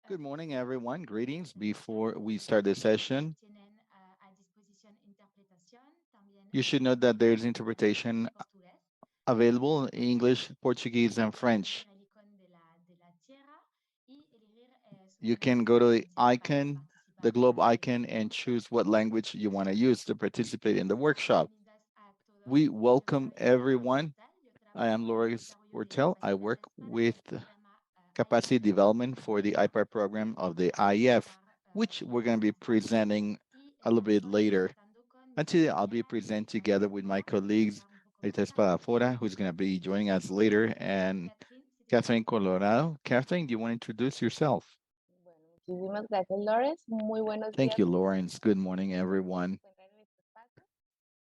Good morning, everyone. Greetings. Before we start the session, you should know that there's interpretation available in English, Portuguese, and French. You can go to the icon, the globe icon, and choose what language you want to use to participate in the workshop. We welcome everyone. I am Loris Ortel. I work with capacity development for the IPAR program of the IEF, which we're going to be presenting a little bit later. Until I'll be presenting together with my colleagues, Rita Espadafora, who's going to be joining us later, and Catherine Colorado. Catherine, do you want to introduce yourself? Bueno, muchísimas gracias, Lores. Muy buenos Thank días you, a todos Lawrence. Good morning, los que se everyone. encuentran en este espacio.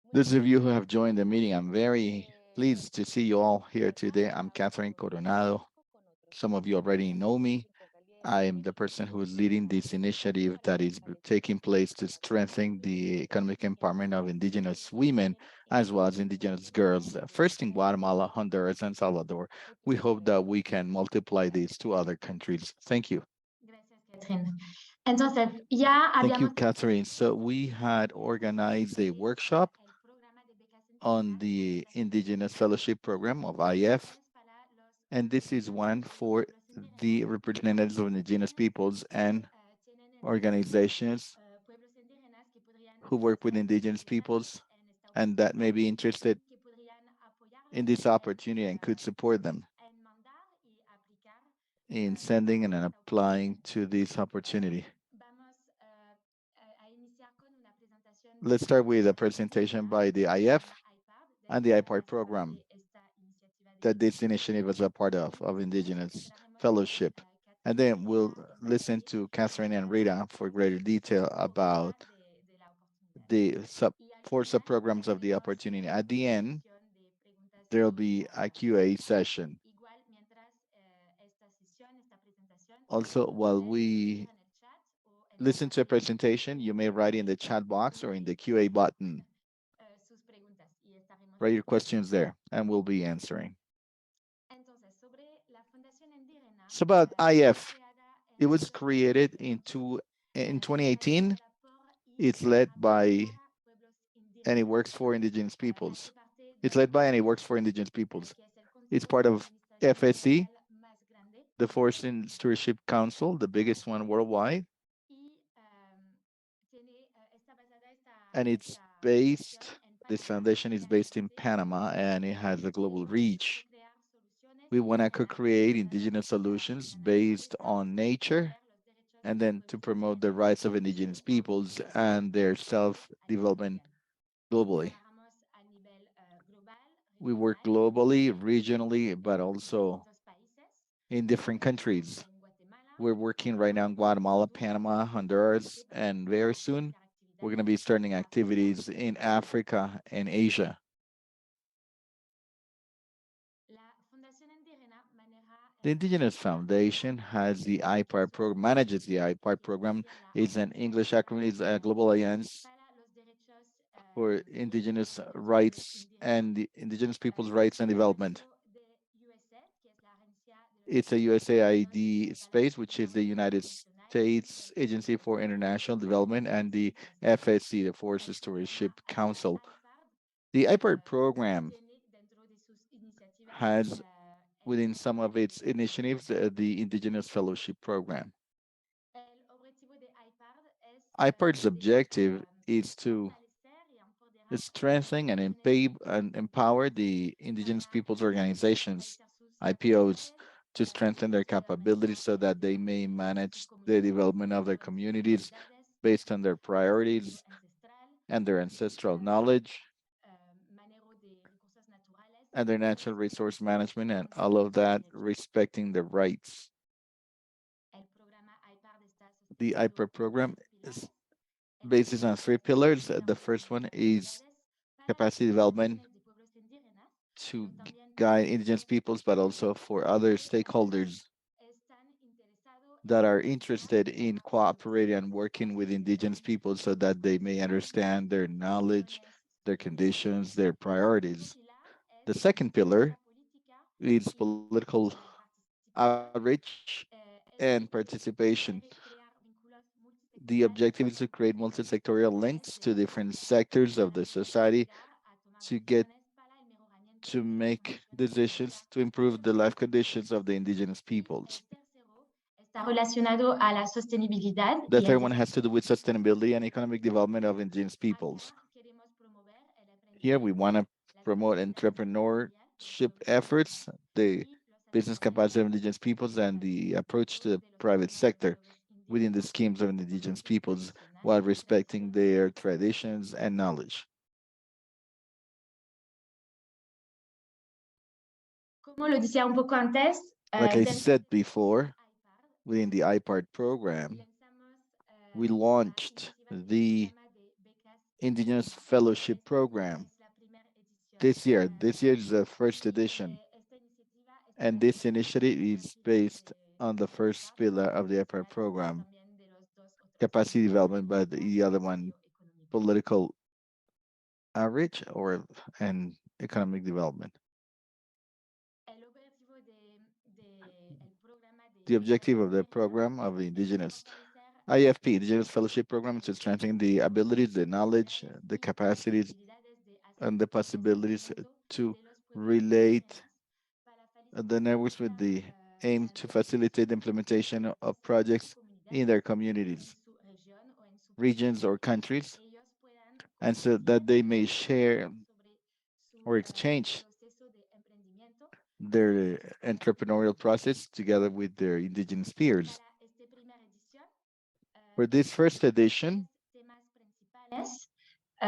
Muy Those of you who brevemente, have joined the meeting, I'm very pleased to see you all here Lorena today. I'm Catherine colaboró en Coronado. específico con otros Some of you already know compañeros que me. se encuentran el día de I hoy am the person who is en leading la this mesa initiative para that is fortalecer taking place to strengthen the economic empowerment of indigenous women as well as indigenous girls, first in Guatemala, Honduras, and Salvador. We futuros hope that we líderes can multiply these to other countries. Thank you. Gracias, Catherine. Entonces, ya Thank you, habíamos Catherine. So we had organized a workshop el programa de becas on indígenas y the educación Indigenous Fellowship Program of IF, para los and this is one representantes de los for pueblos indígenas the representatives of indigenous peoples que and tienen entre sus organizations pueblos indígenas que podrían who work with indigenous participarlos peoples en esta and that may oportunidad be interested y que podrían in apoyarlos this opportunity and could support them en mandar y aplicar in a sending and esta applying oportunidad. to this opportunity. Vamos a iniciar con una presentación Let's start with a presentation by the IF programa IPAD, and del the que IPART hace program parte esta iniciativa de that this indigenismo. initiative is a part Y of luego Indigenous escucharemos de Fellowship. And Catherine y then we'll Rita en listen detalle to Catherine and eh, Rita for greater detail cómo about hablar de la oportunidad. the Y al four final subprograms of the haremos opportunity. At the una end, sesión de preguntas there'll y be a QA respuestas. session. Igual mientras esta sesión, esta presentación, Also, while pueden escribir we en el chat o en la listen to a parte presentation, you may write in the chat box or in the QA button. sus preguntas y estaremos Write your respondiendo. questions there and we'll be answering. Entonces, sobre la Fundación Indígena, So about fue IF, creada it en was created 2018. in Está 2018. creada por y It's led para by pueblos and it indígenas. works for indigenous peoples. Hace parte It's del led by and it works CONICET, for indigenous peoples. que es el It's Consejo part of FSC, Interministerial más grande the del Forest mundo, and Stewardship Council, the biggest one worldwide, y está basada and it's esta fundación based. en This Panamá foundation y is en based in Brasil, Panama and it has a y global queremos reach. co-crear soluciones We want to indígenas co-create basadas indigenous solutions en la based naturaleza on y nature promover los derechos and de los then to pueblos promote the indígenas rights of y su indigenous peoples and their autodeterminación a nivel self-development mundial. globally. Trabajamos a nivel global, We work regional globally, y regionally, but en also distintos países. in different Estamos countries. en Guatemala, We're working right now Panamá, in Guatemala, Honduras Panama, y Honduras, and próximamente very vamos a soon iniciar we're going to actividades be en starting África activities y in en Asia. Africa and Asia. La Fundación Indígena maneja The Indigenous la Foundation has the IPAR program, manages the IPAR es program. decir, la It's an Alianza English acronym, it's a global alliance para los Derechos for Civiles indigenous y Sociales rights and Indígenas. the indigenous people's rights and Es a development. cargo de USAID, que es la Agencia de los It's a Derechos Humanos USAID para la space, which is the Cooperación United Internacional y States el Agency Consejo for International de Development and the Biodiversidad. FSC, the Forest El programa Stewardship Council. IPARD The IPAR program tiene dentro de sus iniciativas has within some of its el initiatives the Indigenous Fellowship Program. El objetivo de IPARD es IPAR's de objective is to fortalecer y empoderar los strengthen and, indígenas empower indígenas the indigenous para peoples organizations, fortalecer sus IPOs, capacidades to strengthen their capabilities so that they may de sus manage the comunidades development of their con sus communities prioridades, based on their conocimiento priorities ancestral and their y ancestral knowledge manejo de recursos naturales and their y natural resource management and all respeto of a los that, derechos. respecting the rights. El programa IPARD está The sostenido IPAR en program tres is pilares. El based primero on three es el pillars. The desarrollo first de one is capacidades para las capacity development organizaciones de pueblos indígenas, to pero también para guide indigenous aquellos peoples, but also for other que stakeholders están interesados that en are colaborar interested in para cooperating reducir and sus working with costos indigenous people so that they may y understand their sus knowledge, condiciones their sociales. conditions, their El segundo priorities. pilar The es second pillar política is y political participación. outreach and participation. The objective is to create multi-sectorial links to different sectors of the society to get to make decisions to improve the life conditions of the indigenous peoples. Está relacionado a la sostenibilidad The y el third one has to do desarrollo with sustainability and sostenible. economic development of indigenous peoples. Acá queremos promover el Here we want emprendimiento, to la promote capacidad empresarial de los entrepreneurship pueblos efforts, indígenas the y los business servicios capacity of sociales indigenous peoples, and the approach to dentro the de los private programas de sector pueblos within the indígenas schemes of como indigenous gestión peoples tradicional while y respecting tradición. their traditions and knowledge. Como lo decía un poco antes, Like I dentro said del before, IPARD within the IPART program, lanzamos we la launched iniciativa del the programa de becas Indigenous indígenas. Fellowship Esta Program es la primera edición. this year. This year is the first Y edition, esta iniciativa está and this basada en el initiative primer is pilar based on the del first IPARD pillar of the IPART social y program, también de los dos otros capacity pilares, development, but político the y other one, socioeconómico. political outreach or and economic development. El objetivo el programa The de objective becas of the indígenas program of the es Indigenous fortalecer IFP, Indigenous Fellowship Program, is to strengthen the abilities, the knowledge, capacidades the y capacities, posibilidades de and the possibilities asesoramiento to de los pueblos relate indígenas para the networks with facilitar the aim la to facilitate the implementación implementation de of proyectos en sus projects in comunidades, their en communities, su región o en su país regions, or para que countries, ellos puedan and so compartir that they y may aprender share sobre su or exchange proceso de emprendimiento con their sus colegas entrepreneurial indígenas. process together with their indigenous peers. Para esta primera edición For this first tenemos edition, tres temas principales.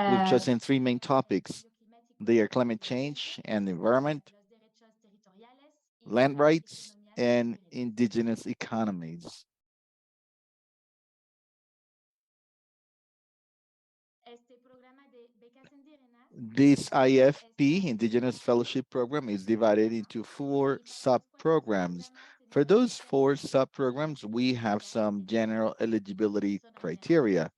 we've eh, chosen three main el topics. cambio climático They are y el climate medio ambiente, change and environment, los derechos territoriales y land las rights, economías and sostenibles. indigenous economies. Este programa de becas indígenas This IFP, está Indigenous dividida en Fellowship Program, is cuatro divided programas into y four para los cuatro sub-programs. programas For tenemos those four diferentes sub-programs, we have criterios some de general eligibilidad que eligibility son generales. criteria.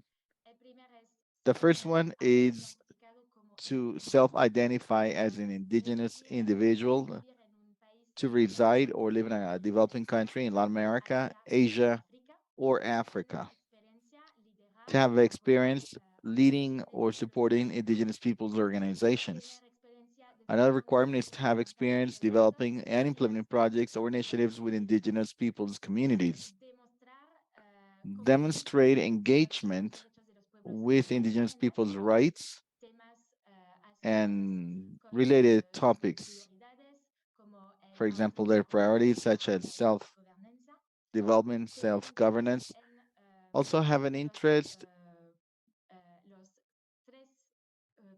El primero es The first ser one is autoidentificado como to indígena, self-identify as an indigenous individual vivir en un país to en reside desarrollo, or live in a América developing Latina, country in Latin America, Asia o Asia, África, or tener Africa, experiencia, liderar to have o apoyar experience leading or organizaciones supporting indígenas, indigenous peoples organizations. tener experiencia Another desarrollando requirement is to have programas experience de proyectos developing and indígenas, implementing projects or initiatives with indigenous peoples communities. demostrar compromiso Demonstrate con los engagement derechos de los pueblos with indigenous indígenas, people's rights temas asociados and con related sus topics. prioridades como el For example, their priorities autogobernanza such y as la self gobernanza, development, tener self interés governance. en Also, have an los, interest los tres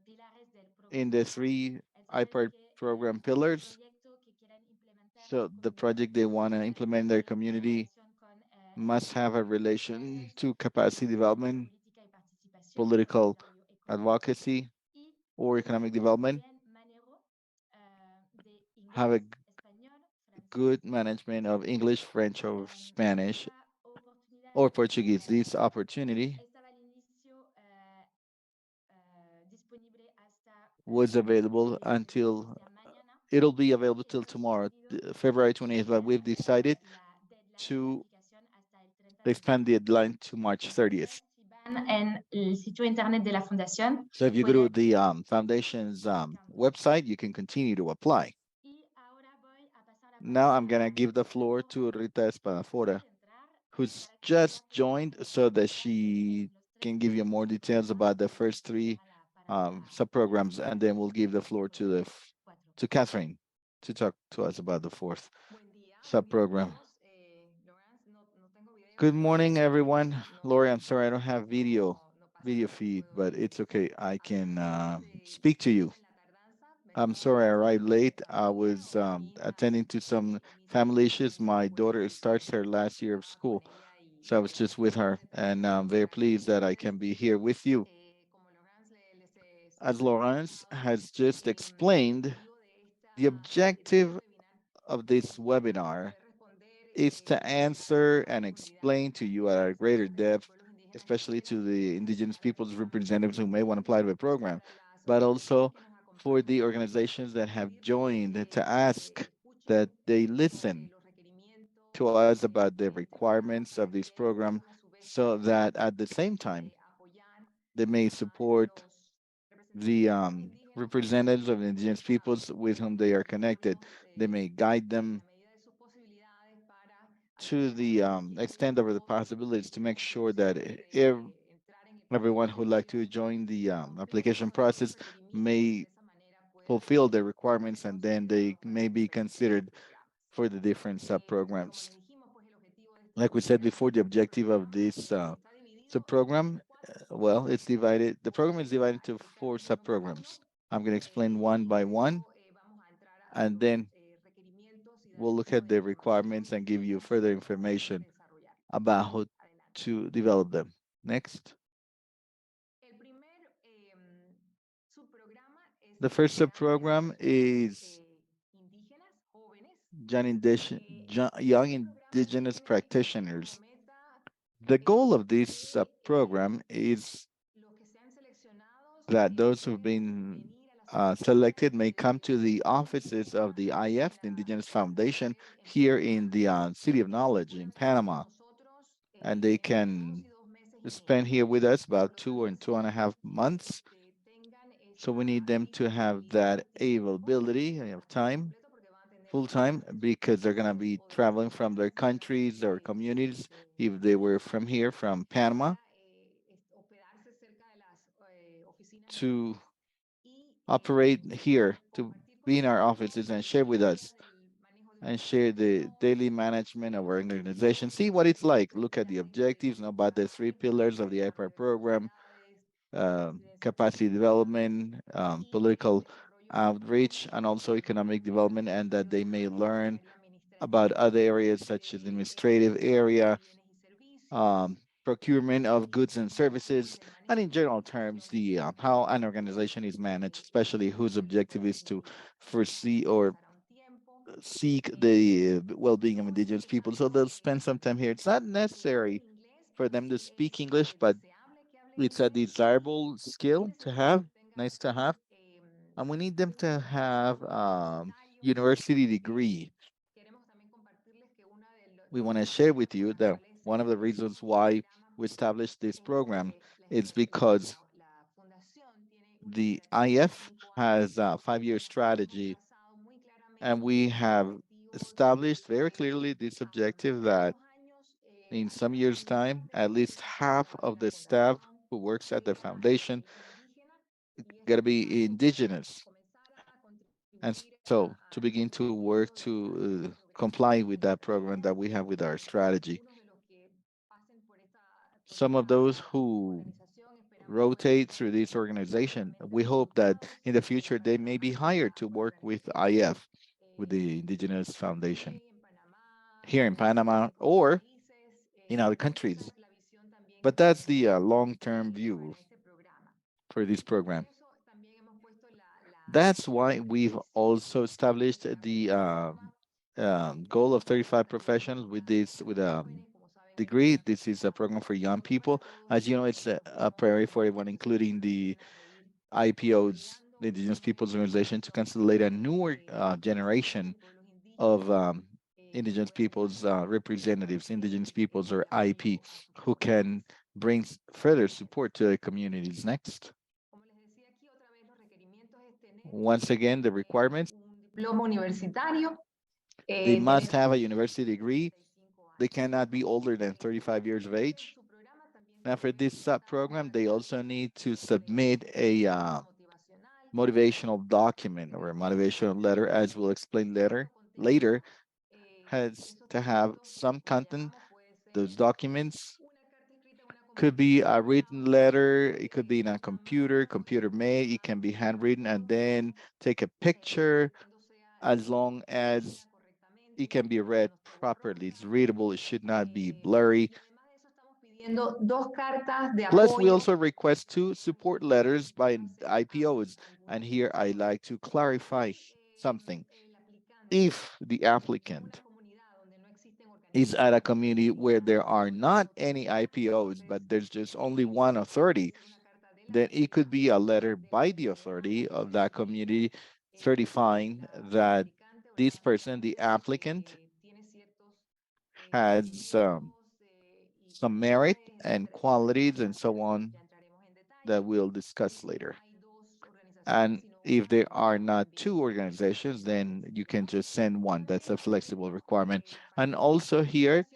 pilares del in programa, the three es saber IPART que program el pillars. proyecto que quieren implementar en So, su the comunidad project they want to implement in their tiene una community relación con el must have a relation to capacity development, política y participación o political desarrollo económico advocacy, y or tener economic development, buen manejo de have a inglés, español, francés good y management portugués. of English, French, or Spanish, Esta oportunidad or Portuguese. This opportunity estaba al inicio disponible hasta was el available 28, o until sea, mañana, it'll be y available till hemos tomorrow, decidido February extender 20th, but we've decided la deadline de to aplicación hasta el 30 de expand junio. the deadline to March Entonces, 30th. si van en el sitio internet de la fundación, So if you go pueden to the foundation's aplicarlo. website, you can continue to apply. Y ahora voy a pasar la Now palabra I'm going to a give the floor Espadafora, to Rita que acaba Espadafora, de entrar, who's para just explicarles joined so los that detalles de she los tres can give you primeros more details subprogramas about the y first después three dará la palabra a sub-programs, and then we'll Catherine give the floor por los cuatro. to Catherine to talk to us about the fourth Buen día, sub-program. bienvenidos. Lawrence, no tengo video, Good pero morning, everyone. Lori, I'm sorry I don't have no pasa video nada, feed, puedo but it's okay. I can hablar. speak to you. Disculpen la tardanza, I'm venimos sorry I de arrived visita de late. I familia. was Hoy mi hija attending to some inicia family sus issues. clases el My daughter jueves starts her y last year of estaba con school, ella so I y was just with acabamos her, de and terminar I'm por very aquí. pleased that I Entonces, can be here with you. como Lawrence les As había Laurence comentado, has just el explained, objetivo the de este objective webinar of this es webinar poder responder is y to explicar a answer más and profundidad explain to you at a a las greater personas de los depth, pueblos indígenas que especially quieran to the indigenous participar del people's programa representatives who may want to apply to the y program, para las but organizaciones also que nos for acompañan the también organizations that have pedirles joined to que ask escuchen that they sobre listen los requerimientos to us about the requirements of this program so that at the same time they may support the representatives of the indigenous peoples with whom they are connected. They may guide them to the extent of the possibilities to make sure that everyone who would like to join the application process may fulfill the requirements and then they may be considered for the different sub-programs. Like we said before, the objective of this sub-program, well, it's divided, the program is divided into four sub-programs. I'm going to explain one by one, and then we'll look at the requirements and give you further information about how to develop them. Next. The first sub-program is young indigenous practitioners. The goal of this program is that those who've been selected may come to the offices of the IF, the Indigenous Foundation, here in the City of Knowledge in Panama, and they can spend here with us about 2 and 2.5 months. So we need them to have that availability of time, full time, because they're going to be traveling from their countries or communities if they were from here, from Panama, to operate here, to be in our offices and share with us and share the daily management of our organization. See what it's like. Look at the objectives, know about the three pillars of the IPAR program, capacity development, political outreach, and also economic development, and that they may learn about other areas such as administrative area, procurement of goods and services, and in general terms, the how an organization is managed, especially whose objective is to foresee or seek the well-being of indigenous people. So they'll spend some time here. It's not necessary for them to speak English, but it's a desirable skill to have, nice to have. And we need them to have university degree. We want to share with you that one of the reasons why we established this program is because the IF has a 5-year strategy, and we have established very clearly this objective that in some years' time, at least half of the staff who works at the foundation got to be indigenous. And so to begin to work to comply with that program that we have with our strategy. Some of those who rotate through this organization, we hope that in the future they may be hired to work with IF, with the Indigenous Foundation here in Panama or in other countries. But that's the long-term view for this program. That's why we've also established the goal of 35 professionals with this with degree. This is a program for young people. As you know, it's a priority for everyone, including the IPOs, the Indigenous Peoples Organization, to consolidate a newer generation of Indigenous peoples representatives, Indigenous peoples or IP, who can bring further support to the communities. Next. Once again, the requirements. Diploma universitario. They must Tenemos have a university degree. They cannot be older than 35 years of age. Now, for this program, they also need to submit a motivational document or a motivational letter, as we'll explain later, has to have some content. Those documents could be a written letter, it could be in a computer made, it can be handwritten, and then take a picture, as long as it can be read properly. It's readable, it should not be blurry. pidiendo dos cartas de Plus, we apoyo. also request two support letters by IPOs. And here I like to clarify something. If the applicant is at a community where there are not any IPOs, but there's just only one authority, then it could be a letter by the authority of that community certifying that this person, the applicant, has some merit and qualities and so on that we'll discuss later. And if there are not two organizations, then you can just send one. That's a flexible requirement. And also here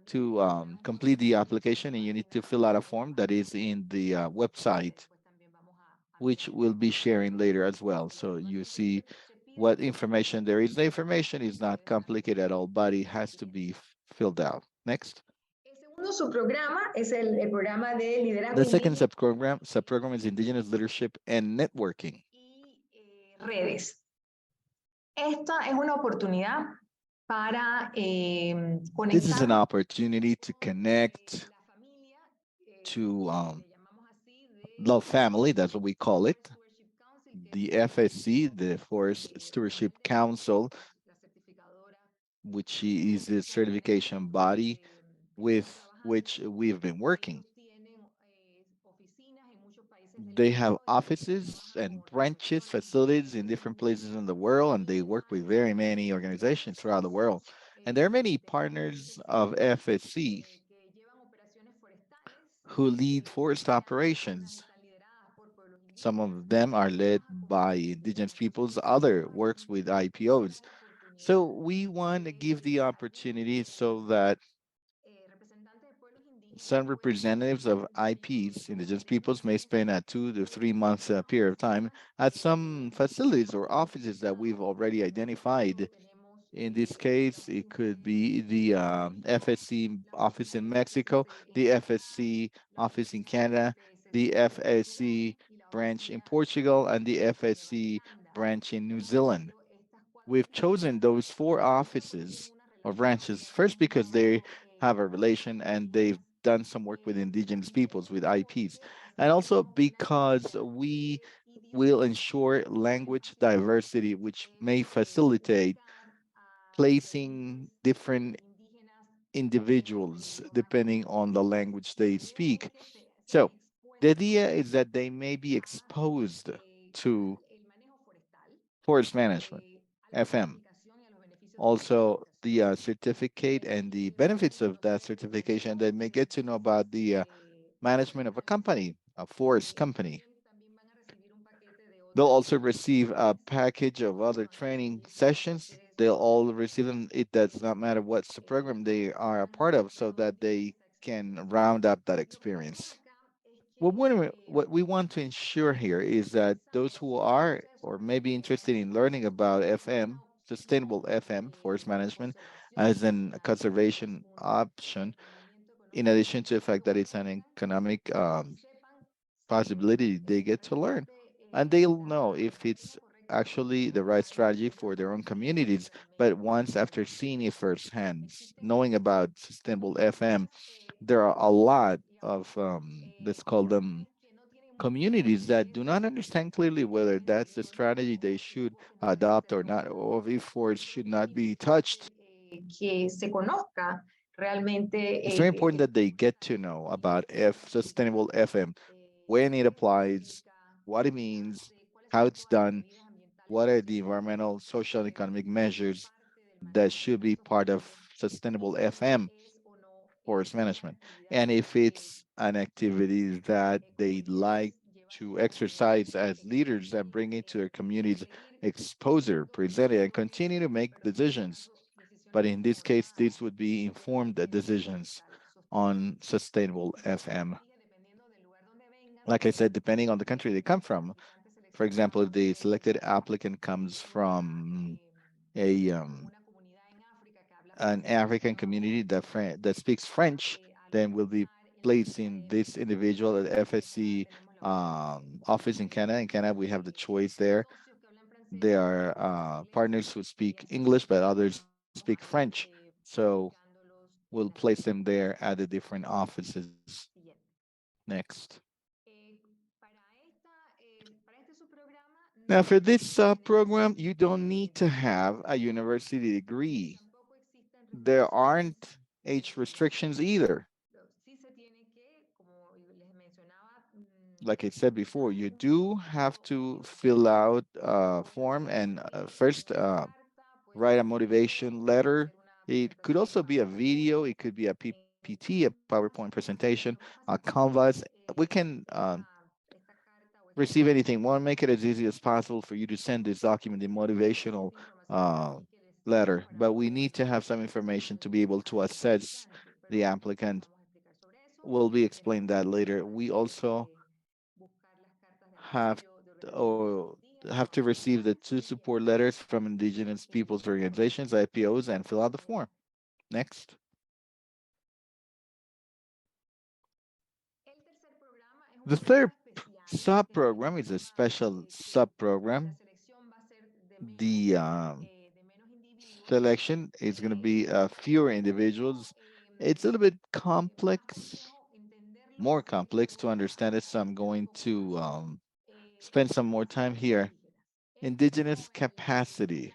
to complete the application, and you need to fill out a form that is in the website, which we'll be sharing later as well. So you see what information there is. The information is not complicated at all, but it has to be filled out. Next. El segundo subprograma es el programa de liderazgo The second indígena subprogram is Indigenous Leadership and Networking. y redes. Esta es una oportunidad para This is an conectar opportunity to connect la familia, to le llamamos así, Love Family, that's what we call it, Stewardship Council, que es the FSC, the Forest Stewardship básicamente Council, la certificadora which is the certification body que estamos with trabajando. which we've been working. Ellos tienen oficinas en muchos países del They have mundo y offices trabajan con and branches, organizaciones facilities in different places in the world, and they work with very many organizations throughout the world. And there are many partners of FSC que llevan operaciones forestales. who lead forest Algunas operations. están lideradas por pueblos Some indígenas, of them are led otras con by indigenous organizaciones peoples, sociales other works with IPOs. tenemos la So oportunidad we want to give de the también opportunity so that representantes de pueblos indígenas some puedan representatives of IPs, dos indigenous peoples, may experiencias spend a 2 to 3 month en period of time oficinas. at some facilities or Hemos offices that we've identificado already que en este caso identified. tenemos In this el case, office it in could México, be the FSC las office in oficinas Mexico, the en Canadá, FSC la office in oficina Canada, de the sesión en Portugal FSC y la branch in oficina Portugal, and the de Nueva FSC Zelanda. branch in New Hemos Zealand. elegido estas cuatro We've chosen oficinas, those four primero porque offices tienen una or relación branches, con first because they have a pueblos relation and they've indígenas, done some work with indigenous también peoples, with IPs, porque and also aseguraremos una because diversidad we de will idiomas ensure que nos language facilite diversity, which may facilitate ubicar a placing diferentes different indígenas en el individuals idioma depending que on the language they queremos speak. que sean So the expuestos idea is that they may be exposed to al manejo forestal, forest management, a la FM, certificación y a los beneficios de la also the certificación. certificate and the benefits of that certification. They may get to know about the management of a company, a forest company. También van a recibir un paquete de They'll otras also receive a package of other training sessions. They'll all receive them. It does not matter what's the program they are a part of, so that they can round up that experience. What we want to ensure here is that those who are or may be interested in learning about FM, sustainable FM, forest management, as a conservation option, in addition to the fact that it's an economic possibility, they get to learn. And they'll know if it's actually the right strategy for their own communities. But once after seeing it firsthand, knowing about sustainable FM, there are a lot of, let's call them communities that do not understand clearly whether that's the strategy they should adopt or not, or if forests should not be touched. que se conozca realmente It's very important that they get to know about sustainable FM, when it applies, what it means, how it's done, what are the environmental, social, and economic measures that should be part of sustainable FM forest management. And if it's an activity that they like to exercise as leaders and bring into their communities, exposure, present it, and continue to make decisions. But in this case, these would be informed decisions on sustainable FM. Like I said, depending on the country they come from. For example, if the selected applicant comes from a an African community that speaks French, then we'll be placing this individual at FSC office in Canada. In Canada, we have the choice there. There are partners who speak English, but others speak French. So we'll place them there at the different offices. Next. Now, for this program, you don't need to have a university degree. There aren't age restrictions either. Like I said before, you do have to fill out a form and first write a motivation letter It could also be a video, it could be a PPT, a PowerPoint presentation, a Canvas. We can receive anything. We want to make it as easy as possible for you to send this document, the motivational uh, letter, but we need to have some information to be able to assess the applicant. We'll be explain that later. We also have or have to receive the two support letters from Indigenous peoples organizations, IPOs, and fill out the form. Next. The third sub-program is a special sub-program. The selection is going to be fewer individuals. It's a little bit complex, more complex to understand it, so I'm going to spend some more time here. Indigenous capacity.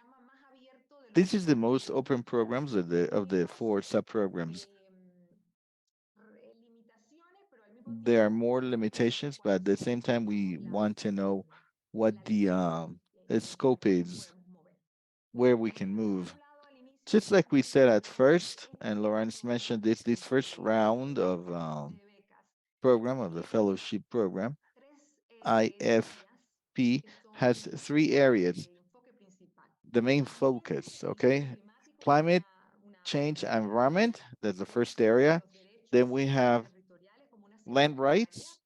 This is the most open programs of the four sub-programs. There are more limitations, but at the same time, we want to know what the scope is, where we can move. Just like we said at first, and Lawrence mentioned this first round of program of the fellowship program, IFP has three areas. The main focus, okay, climate change and environment. That's the first area. Then we have land rights,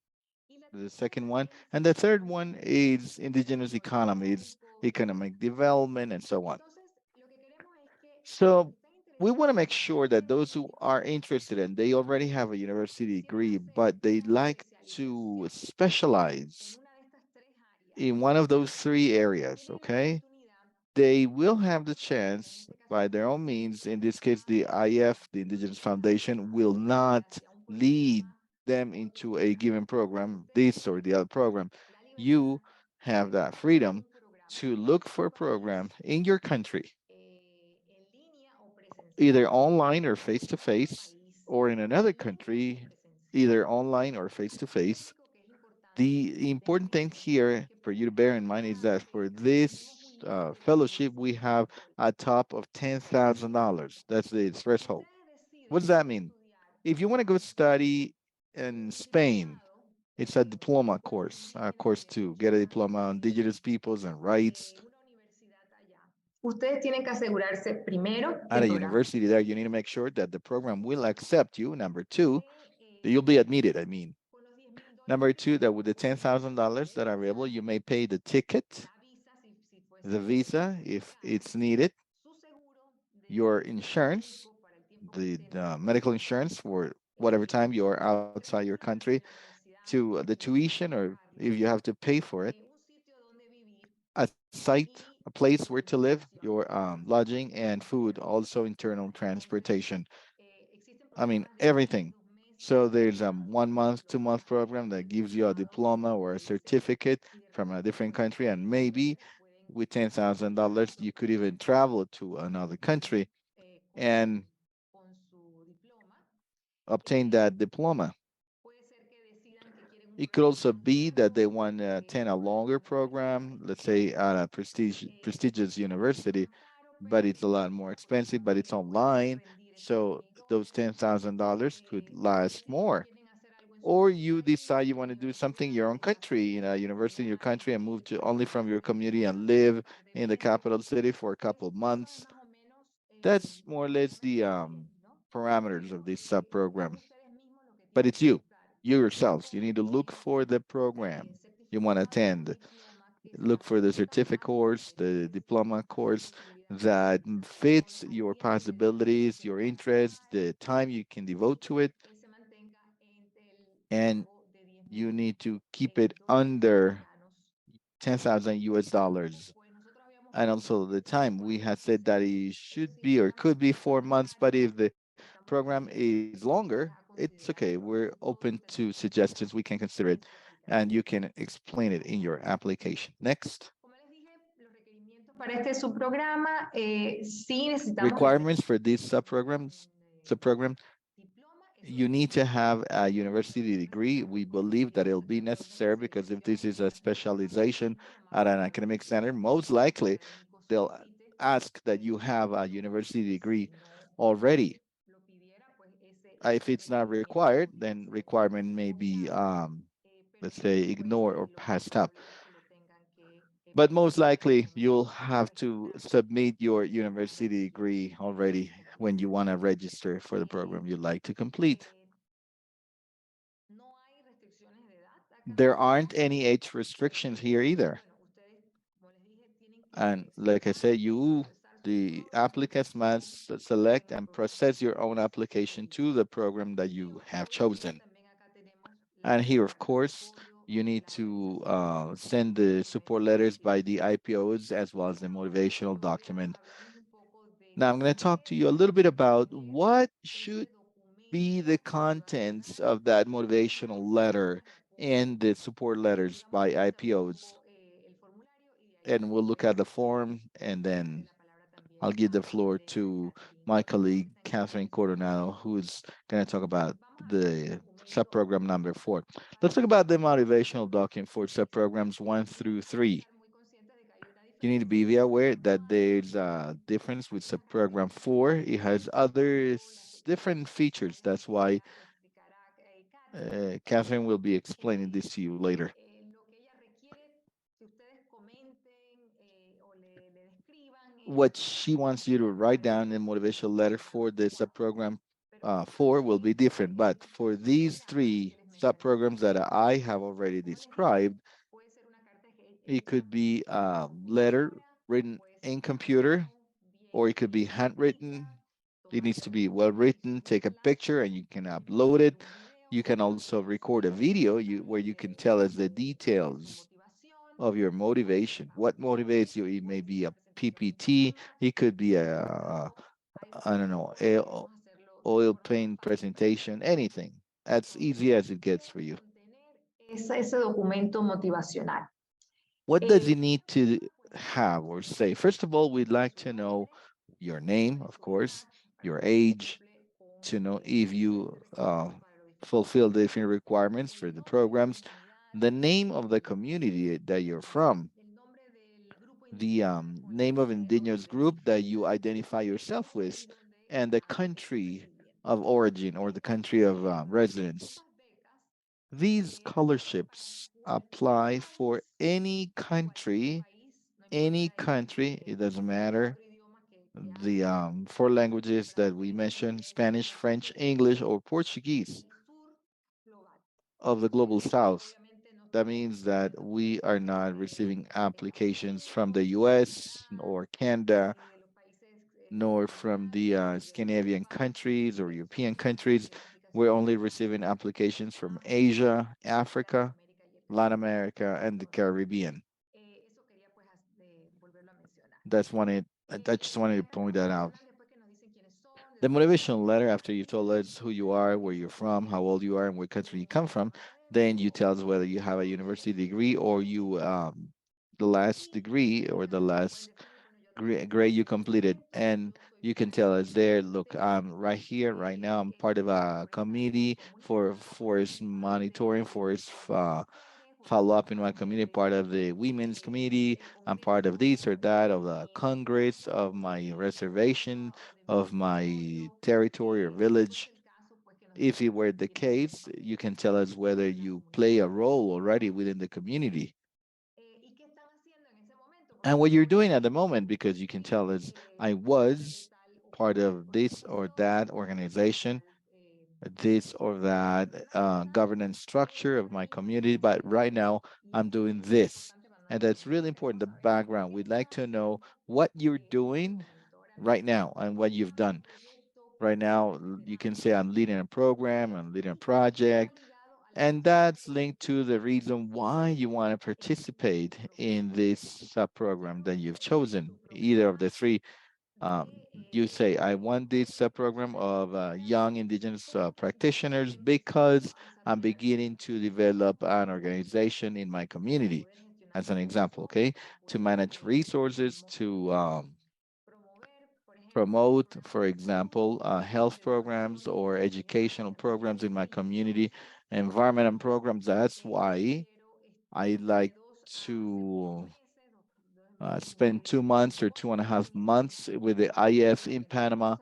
the second one, and the third one is indigenous economies, economic development, and so on. So we want to make sure that those who are interested and they already have a university degree, but they like to specialize in one of those three areas, okay? They will have the chance by their own means. In this case, the IF, the Indigenous Foundation, will not lead them into a given program, this or the other program. You have that freedom to look for a program in your country, either online or face to face, or in another country, either online or face to face. The important thing here for you to bear in mind is that for this fellowship, we have a top of $10,000. That's the threshold. What does that mean? If you want to go study in Spain, it's a diploma course, a course to get a diploma on indigenous peoples and rights. Ustedes tienen que asegurarse primero que At el a programa university there, you need to make sure that the program will accept you. Number two, that you'll be admitted, I mean. Number two, that with the $10,000 that are available, you may pay the ticket, the visa if it's needed, your insurance, the medical insurance for whatever time you're outside your country, to the tuition, or if you have to pay for it, a site, a place where to live, your lodging and food, also internal transportation. I mean, everything. So there's a 1 month, 2 month program that gives you a diploma or a certificate from a different country, and maybe with $10,000 you could even travel to another country and obtain that diploma. It could also be that they want to attend a longer program, let's say at a prestigious university, but it's a lot more expensive, but it's online. So those $10,000 could last more. Or you decide you want to do something in your own country, in a university in your country, and move to only from your community and live in the capital city for a couple of months. That's more or less the parameters of this sub program. But it's you yourselves. You need to look for the program you want to attend. Look for the certificate course, the diploma course that fits your possibilities, your interests, the time you can devote to it, and you need to keep it under 10,000 US dollars. And also the time, we had said that it should be or could be 4 months, but if the program is longer, it's okay. We're open to suggestions. We can consider it, and you can explain it in your application. Next. para este subprograma, sí necesitamos que Requirements for these subprogram, you need to have a university degree. We believe that it'll be necessary because if this is a specialization at an academic center, most likely they'll ask that you have a university degree. already. If it's not required, then requirement may be, let's say, ignored or passed up. But most likely, you'll have to submit your university degree already when you want to register for the program you'd like to complete. There aren't any age restrictions here either. And like I said, the applicants must select and process your own application to the program that you have chosen. And here, of course, you need to send the support letters by the IPOs as well as the motivational document. Now, I'm going to talk to you a little bit about what should be the contents of that motivational letter and the support letters by IPOs. And we'll look at the form, and then I'll give the floor to my colleague, Catherine Coronado, who's going to talk about the subprogram number 4. Let's talk about the motivational document for subprograms 1 through 3. You need to be aware that there's a difference with subprogram 4. It has other different features. That's why Catherine will be explaining this to you later. What she wants you to write down in motivational letter for the subprogram 4 will be different. But for these three subprograms that I have already described, it could be a letter written in computer, or it could be handwritten. It needs to be well written. Take a picture and you can upload it. You can also record a video where you can tell us the details of your motivation. What motivates you? It may be a PPT. It could be a I don't know, oil paint presentation, anything. As easy as it gets for you. ese documento motivacional. What does it need to have or say? First of all, we'd like to know your name, of course, your age, to know if you fulfill the different requirements for the programs, the name of the community that you're from, the name of indigenous group that you identify yourself with, and the country of origin or the country of residence. These scholarships apply for any country, it doesn't matter. The 4 languages that we mentioned, Spanish, French, English, or Portuguese of the global south. That means that we are not receiving applications from the US or Canada, nor from the Scandinavian countries or European countries. We're only receiving applications from Asia, Africa, Latin America, and the Caribbean. I just wanted to point that out. The motivational letter, after you told us who you are, where you're from, how old you are, and what country you come from, then you tell us whether you have a university degree or you the last degree or the last grade you completed. And you can tell us there, look, I'm right here, right now. I'm part of a committee for forest monitoring, forest follow up in my community, part of the women's committee. I'm part of this or that, of the Congress, of my reservation, of my territory or village. If it were the case, you can tell us whether you play a role already within the community and what you're doing at the moment, because you can tell us, I was part of this or that organization, this or that governance structure of my community, but right now I'm doing this. And that's really important, the background. We'd like to know what you're doing right now and what you've done. Right now, you can say, I'm leading a program, I'm leading a project, and that's linked to the reason why you want to participate in this sub-program that you've chosen, either of the three. um, you say, I want this program of young indigenous practitioners because I'm beginning to develop an organization in my community, as an example, okay, to manage resources, to promote, for example, health programs or educational programs in my community, environmental programs. That's why I like to spend 2 months or 2.5 months with the IF in Panama,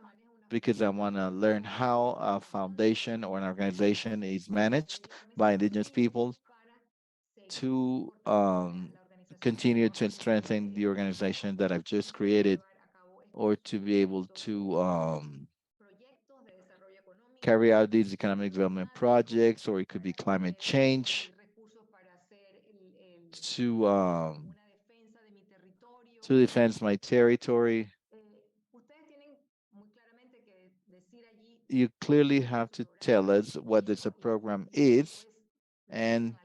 because I want to learn how a foundation or an organization is managed by Indigenous people to continue to strengthen the organization that I've just created, or to be able to carry out these economic development projects, or it could be climate change, to um, to defend my territory. You clearly have to tell us what this program is, and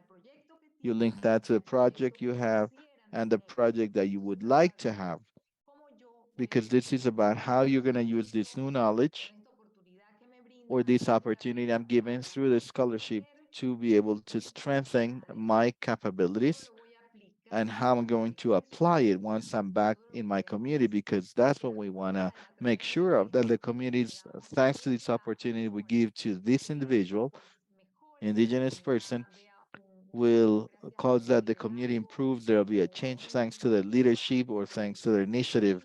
you link that to the project you have and the project that you would like to have, because this is about how you're going to use this new knowledge or this opportunity I'm given through the scholarship to be able to strengthen my capabilities, and how I'm going to apply it once I'm back in my community, because that's what we want to make sure of, that the communities, thanks to this opportunity we give to this individual, Indigenous person, will cause that the community improves. There'll be a change thanks to their leadership or thanks to their initiative,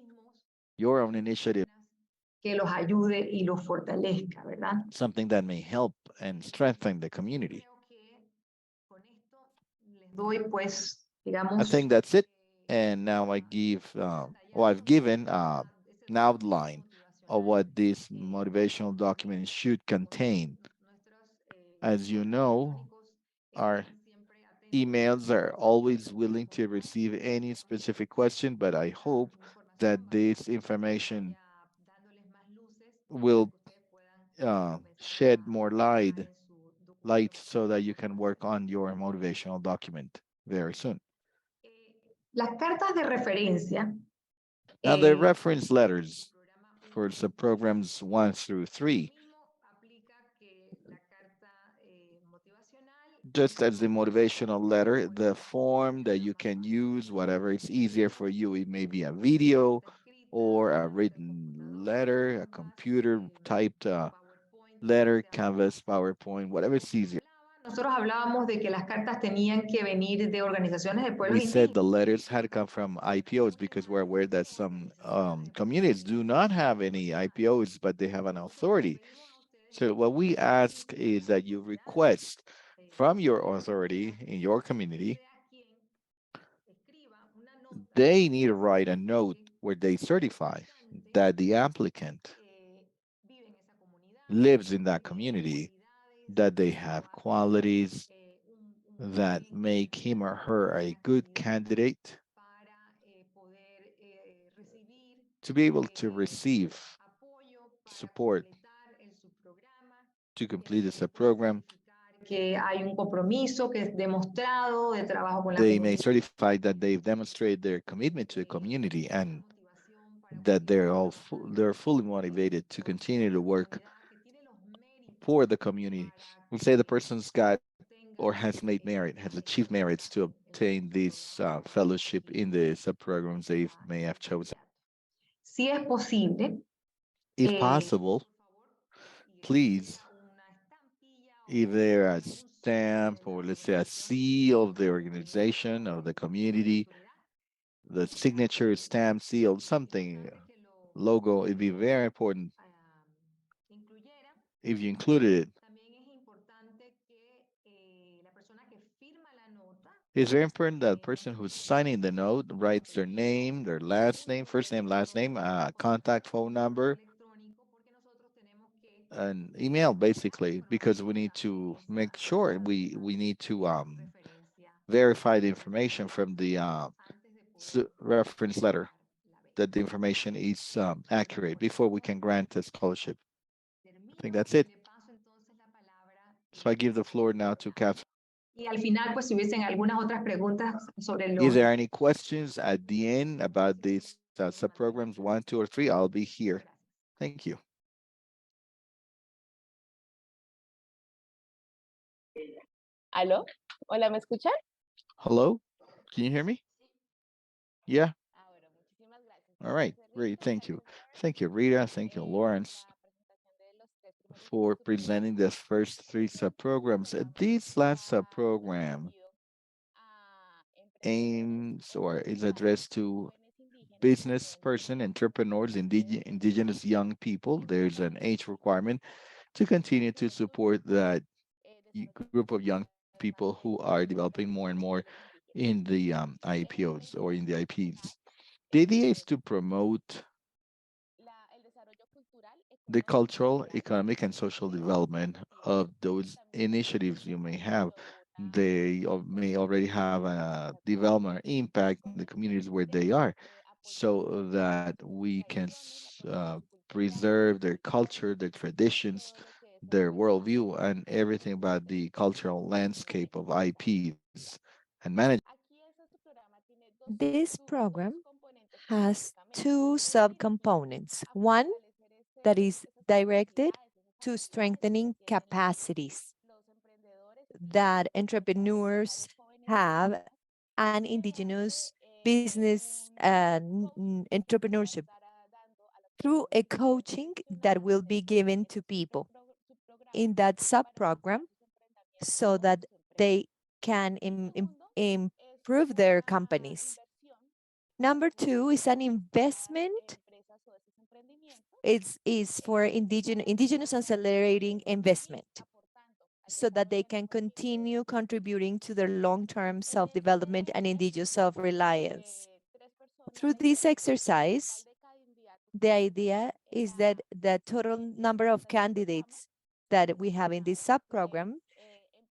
your own initiative, que los ayude y los fortalezca, ¿verdad? something that may help and strengthen the community. Doy pues, I digamos, think that's it. And now I give, well, I've given an outline of what this motivational document should contain. As you know, our emails are always willing to receive any specific question, but I hope that this information will shed more light so that you can work on your motivational document very soon. las cartas de referencia. Now, the eh, reference letters for the programs 1 through 3, just as the motivational letter, the form that you can use, whatever is easier for you. It may be a video or a written letter, a computer typed letter, Canvas, PowerPoint, whatever is easier. Nosotros hablábamos de que las cartas tenían que venir de organizaciones de We pueblos said indígenas. the letters had to come from IPOs because we're aware that some communities do not have any IPOs, but they have an authority. So what we ask is that you request from your authority in your community, they need to write a note where they certify that the applicant lives in that community, that they have qualities that make him or her a good candidate to be able to receive support to complete this program. Que hay un compromiso que es demostrado de trabajo con la They may comunidad. certify that they've demonstrated their commitment to the community, and that they're fully motivated to continue to work for the community. We say the person's got or has made merit, has achieved merits to obtain this fellowship in the sub programs they may have chosen. Si es posible, If possible, please, either a stamp or let's say a seal of the organization, of the community, the signature, stamp, seal, something, logo, it'd be very important if you included it. It's very important that the person who's signing the note writes their name, their last name, first name, last name, contact phone number, an email, basically, because we need to make sure we need to verify the information from the reference letter, that the information is accurate before we can grant a scholarship. I think that's it. So I give the floor now to Catherine. y al final, pues si hubiesen algunas otras preguntas sobre Is los. there any questions at the end about these subprograms 1, 2, or 3? I'll be here. Thank you. ¿Aló? Hola, ¿me escuchan? Hello? Can you hear me? Yeah? Ah, bueno, muchísimas gracias. All Muchas right. gracias, Great. Rita. Thank you. Gracias, Lawrence, Thank you, Rita. Thank you, Lawrence, por la presentación de los tres primeros for presenting the subprograms. first 3 subprograms. This Va last subprogram dirigido a empresarios aims o or is comunidades addressed to jóvenes indígenas business person, entrepreneurs, indigenous young people. There's an age requirement to continue to support that group of young people who are developing more and more in the IPOs or in the IPs. The idea is to promote the cultural, economic, and social development of those initiatives you may have. They may already have a development or impact in the communities where they are, so that we can preserve their culture, their traditions, their worldview, and everything about the cultural landscape of IPs and management. This program has two subcomponents. One that is directed to strengthening capacities that entrepreneurs have and indigenous business entrepreneurship through a coaching that will be given to people in that sub program so that they can improve their companies. Number two is an investment. Is for indigenous accelerating investment so that they can continue contributing to their long-term self-development and indigenous self-reliance. Through this exercise, the idea is that the total number of candidates that we have in this sub-program,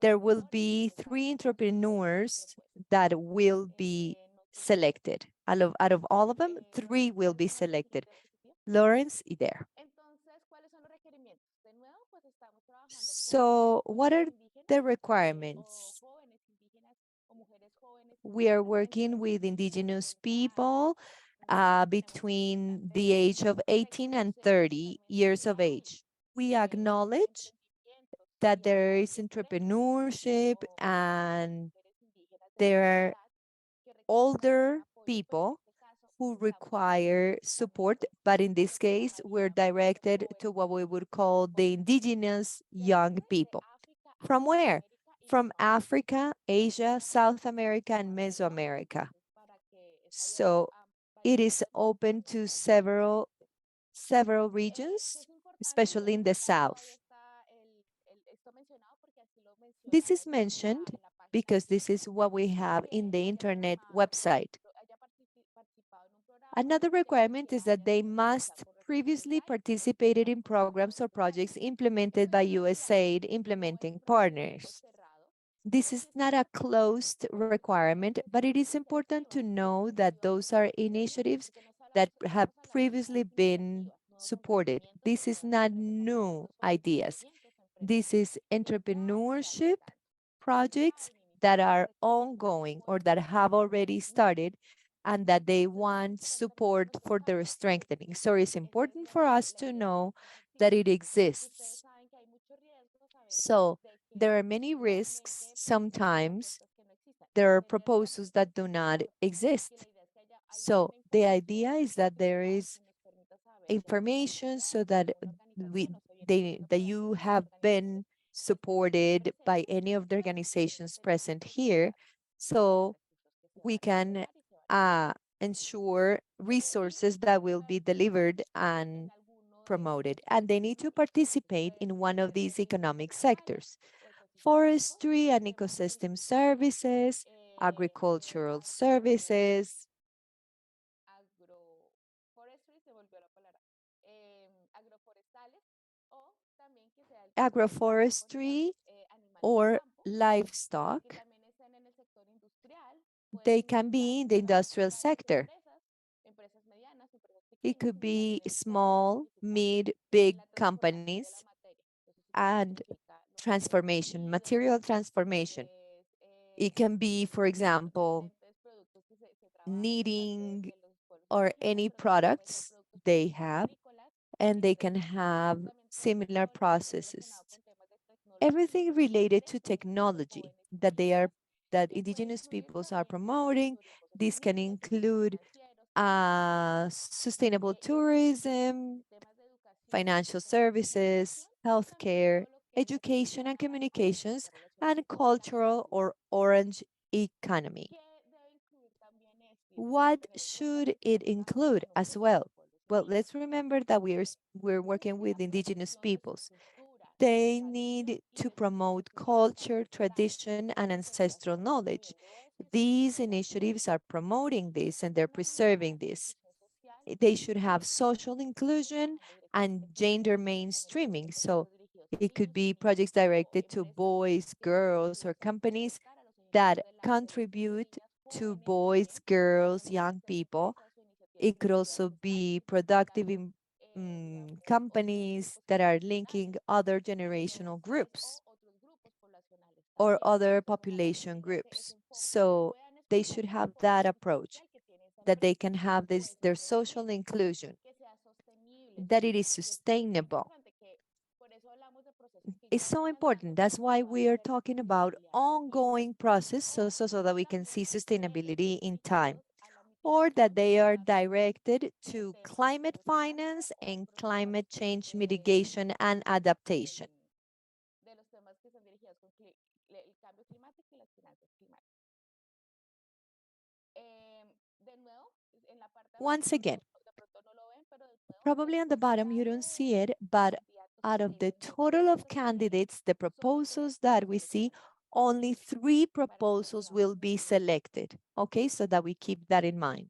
there will be 3 entrepreneurs that will be selected. Out of all of them, 3 will be selected. Lawrence, there. So what are the requirements? We are working with indigenous people between the age of 18 and 30 years of age. We acknowledge that there is entrepreneurship and there are older people who require support, but in this case, we're directed to what we would call the indigenous young people. From where? From Africa, Asia, South America, and Mesoamerica. So it is open to several regions, especially in the south. This is mentioned because this is what we have in the internet website. Another requirement is that they must previously participated in programs or projects implemented by USAID implementing partners. This is not a closed requirement, but it is important to know that those are initiatives that have previously been supported. This is not new ideas. This is entrepreneurship projects that are ongoing or that have already started and that they want support for their strengthening. So it's important for us to know that it exists. So there are many risks. Sometimes there are proposals that do not exist. So the idea is that there is information so that that you have been supported by any of the organizations present here, so we can ensure resources that will be delivered and promoted. And they need to participate in one of these economic sectors: forestry and ecosystem services, agricultural services, agroforestry, or livestock. They can be in the industrial sector. It could be small, mid, big companies and transformation, material transformation. It can be, for example, kneading or any products they have, and they can have similar processes. Everything related to technology that indigenous peoples are promoting. This can include sustainable tourism, financial services, healthcare, education and communications, and cultural or orange economy. What should it include as well? Well, let's remember that we're working with indigenous peoples. They need to promote culture, tradition, and ancestral knowledge. These initiatives are promoting this and they're preserving this. They should have social inclusion and gender mainstreaming. So it could be projects directed to boys, girls, or companies that contribute to boys, girls, young people. It could also be productive in companies that are linking other generational groups or other population groups. So they should have that approach, that they can have their social inclusion, that it is sustainable. It's so important. That's why we are talking about ongoing process so that we can see sustainability in time, or that they are directed to climate finance and climate change mitigation and adaptation. Once again, probably on the bottom you don't see it, but out of the total of candidates, the proposals that we see, only 3 proposals will be selected. Okay, so that we keep that in mind.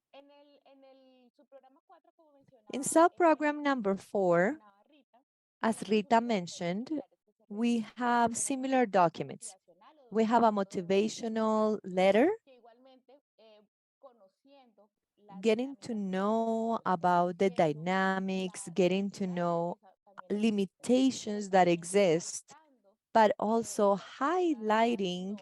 In sub-program number 4, as Rita mentioned, we have similar documents. We have a motivational letter, getting to know about the dynamics, getting to know limitations that exist, but also highlighting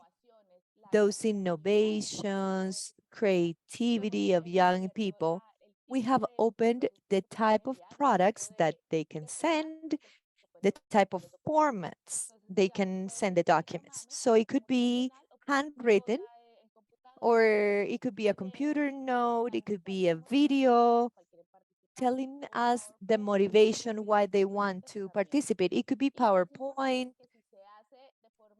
those innovations, creativity of young people. We have opened the type of products that they can send, the type of formats they can send the documents. So it could be handwritten, or it could be a computer note, it could be a video telling us the motivation why they want to participate. It could be PowerPoint.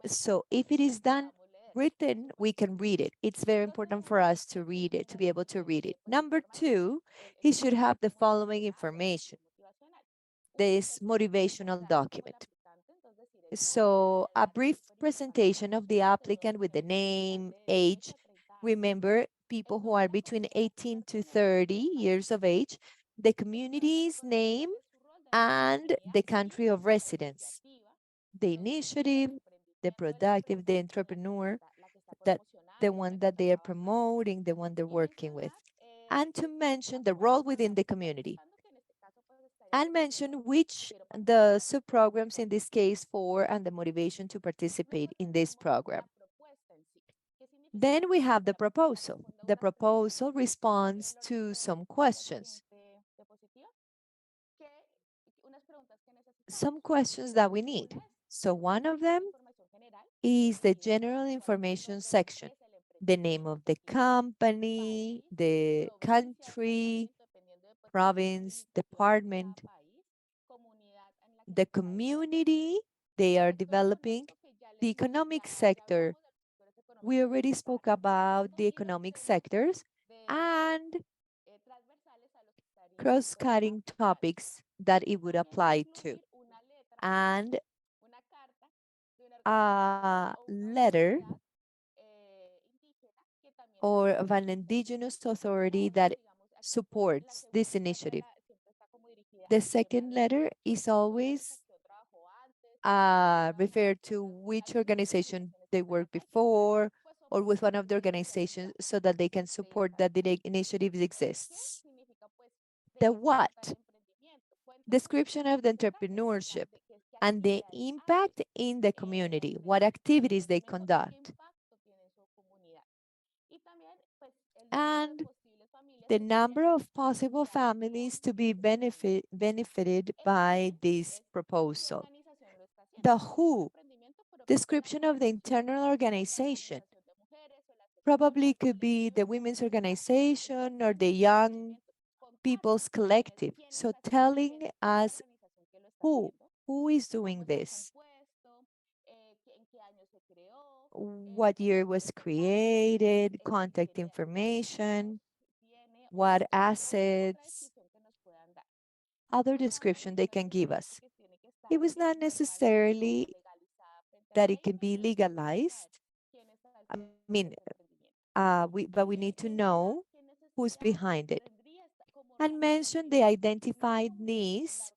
So if it is done written, we can read it. It's very important for us to read it, to be able to read it. Number 2, he should have the following information, this motivational document. So a brief presentation of the applicant with the name, age. Remember, people who are between 18 to 30 years of age, the community's name, and the country of residence, the initiative, the productive, the entrepreneur, that the one that they are promoting, the one they're working with, and to mention the role within the community, and mention which the sub-programs in this case for and the motivation to participate in this program. Then we have the proposal. The proposal responds to some questions. Some questions that we need. So one of them is the general information section, the name of the company, the country, province, department, the community they are developing, the economic sector. We already spoke about the economic sectors and cross-cutting topics that it would apply to, and a letter or of an indigenous authority that supports this initiative. The second letter is always referred to which organization they worked before or with one of the organizations so that they can support that the initiative exists. The what? Description of the entrepreneurship and the impact in the community, what activities they conduct, and the number of possible families to be benefited by this proposal. The who, description of the internal organization, probably could be the women's organization or the young people's collective. So telling us who is doing this, what year was created, contact information, what assets, other description they can give us. It was not necessarily that it can be legalized. I mean, but we need to know who's behind it and mention the identified needs,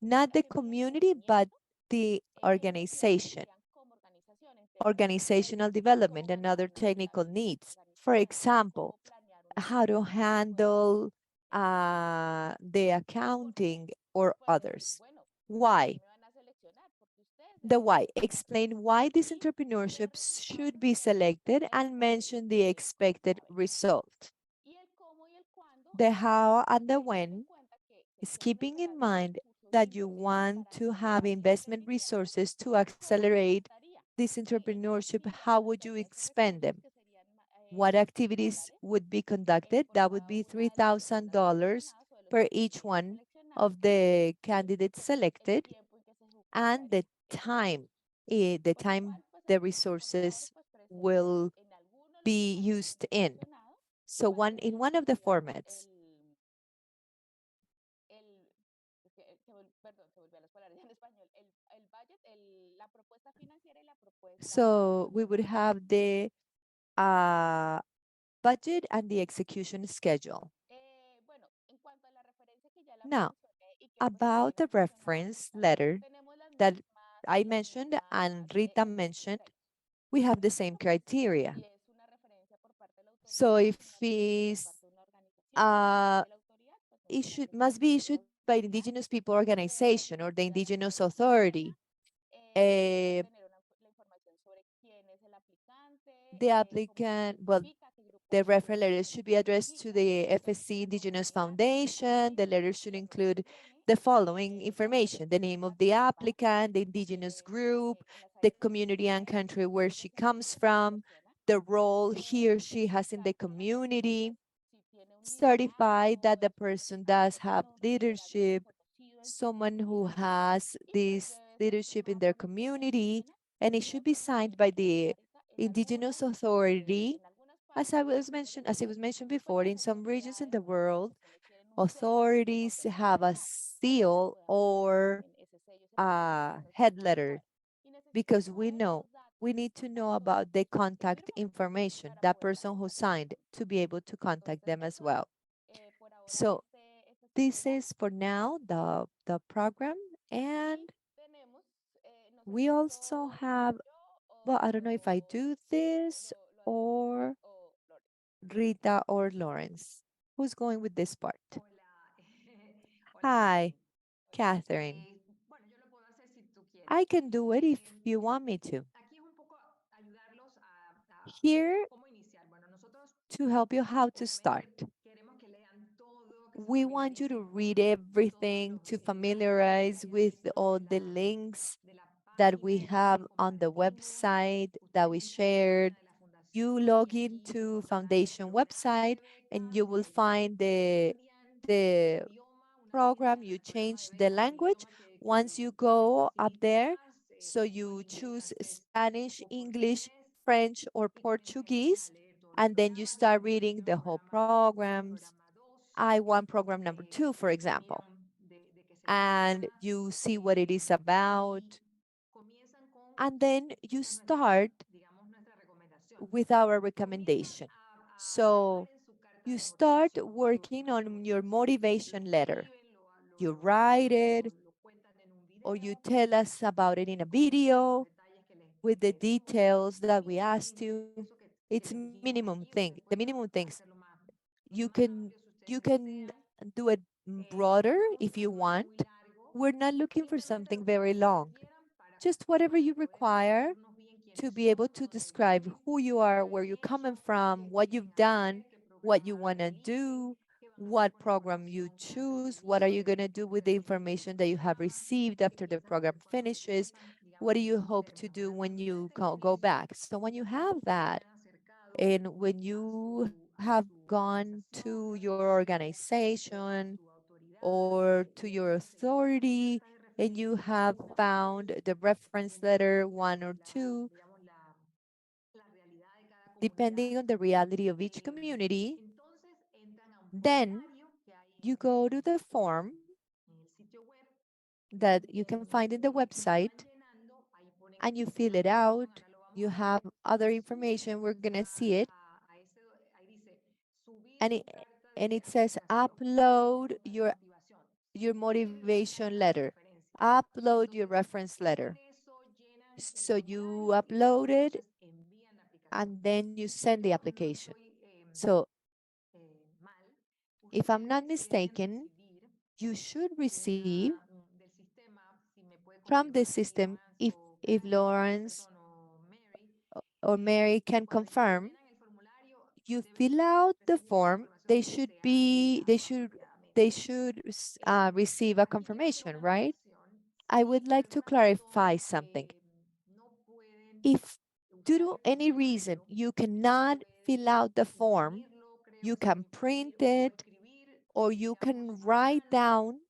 not the community, but the organization, organizational development and other technical needs. For example, how to handle the accounting or others. Why? The why. Explain why this entrepreneurship should be selected and mention the expected result. The how and the when is keeping in mind that you want to have investment resources to accelerate this entrepreneurship. How would you expend them? What activities would be conducted? That would be $3,000 per each one of the candidates selected, and the time the resources will be used in. So in one of the formats. So we would have the uh, budget and the execution schedule. Now, about the reference letter that I mentioned and Rita mentioned, we have the same criteria. So if it's must be issued by the Indigenous People Organization or the Indigenous Authority. Uh, the applicant, well, the reference letter should be addressed to the FSC Indigenous Foundation. The letter should include the following information: the name of the applicant, the indigenous group, the community and country where she comes from, the role he or she has in the community, certify that the person does have leadership, someone who has this leadership in their community, and it should be signed by the indigenous authority. As it was mentioned before, in some regions in the world, authorities have a seal or a head letter, because we need to know about the contact information, that person who signed, to be able to contact them as well. So this is for now the program, and we also have, well, I don't know if I do this or Rita or Lawrence. Who's going with this part? Hola, hola Hi, Catherine. Catherine. Bueno, yo lo puedo hacer si tú I quieres. can do it if you want me to. Aquí es un poco ayudarlos a Here cómo iniciar. Bueno, nosotros to help you how to obviamente start. queremos que lean todo, que se We want you to familiaricen read con todos everything, los to enlaces familiarize y with artículos all the links de la that página we y que have on the compartimos. website that Ustedes we entran a la página shared. de la You fundación log y allí into encontrarán el foundation programa website de and becas you will que find cambian el the idioma una vez program, inician you el programa change de the becas al language idioma once you que go up facilite there. más, So como el you inglés, choose francés Spanish, o English, portugués, French, or y comienzan entonces a Portuguese, leer todos los and then you programas. Luego start por reading the seleccionan whole programa uno, programs. programa 2, I want program number 2, for example, miran de qué se and trata, you see what it is about. y comienzan con, And then you esta es nuestra, start digamos, nuestra recomendación. with our Comienzan recommendation. a trabajar So en su carta you de start motivación, working on your lo motivation letter. escriben, You write it, lo cuentan en un or you video, tell us about it in a con los video detalles que with the les pedimos, details that we y asked de you. eso que It's les dijimos minimum allí, thing. por The minimum supuesto, things. hacerlo You más can amplio si ustedes you can desean. do it broader No estamos if you buscando algo muy want. largo, We're not looking for simplemente something lo que very ustedes long. requieran Just whatever you poder require describirnos bien to quiénes be able son, to dónde viven, describe who you are, qué where han you're coming hecho, from, qué what quieren you've done, hacer, qué what you programa want to eligen, do, qué van a hacer what con la program you información que han choose, what are recibido you going to do with the después de terminar el information that you have programa, received qué after the piensan program hacer cuando se finishes, vuelvan, what digamos, do you hope to enfermos, do ¿verdad? when Cuando ustedes you tengan go eso, back. So when you entonces have se that, han acercado and when a you su, a have su gone organización, to a your su, a organization su autoridad or y to les your dicen, bueno, esta es la authority carta de and you referencia have 1 o found 2 the reference dependiendo letter 1 or 2, digamos, la realidad de cada depending comunidad. on the reality of each community, Entonces entran a un Then you go to the form that you can find in the website and you fill it out. You have other information. We're going to see it. And it says upload your motivation letter. Upload your reference letter. So you upload it and then you send the application. So if I'm not mistaken, you should receive from the system, if Lawrence or Mary can confirm, you fill out the form, they should receive a confirmation, right? I would like to clarify something. If due to any reason you cannot fill out the form, you can print it or you can write down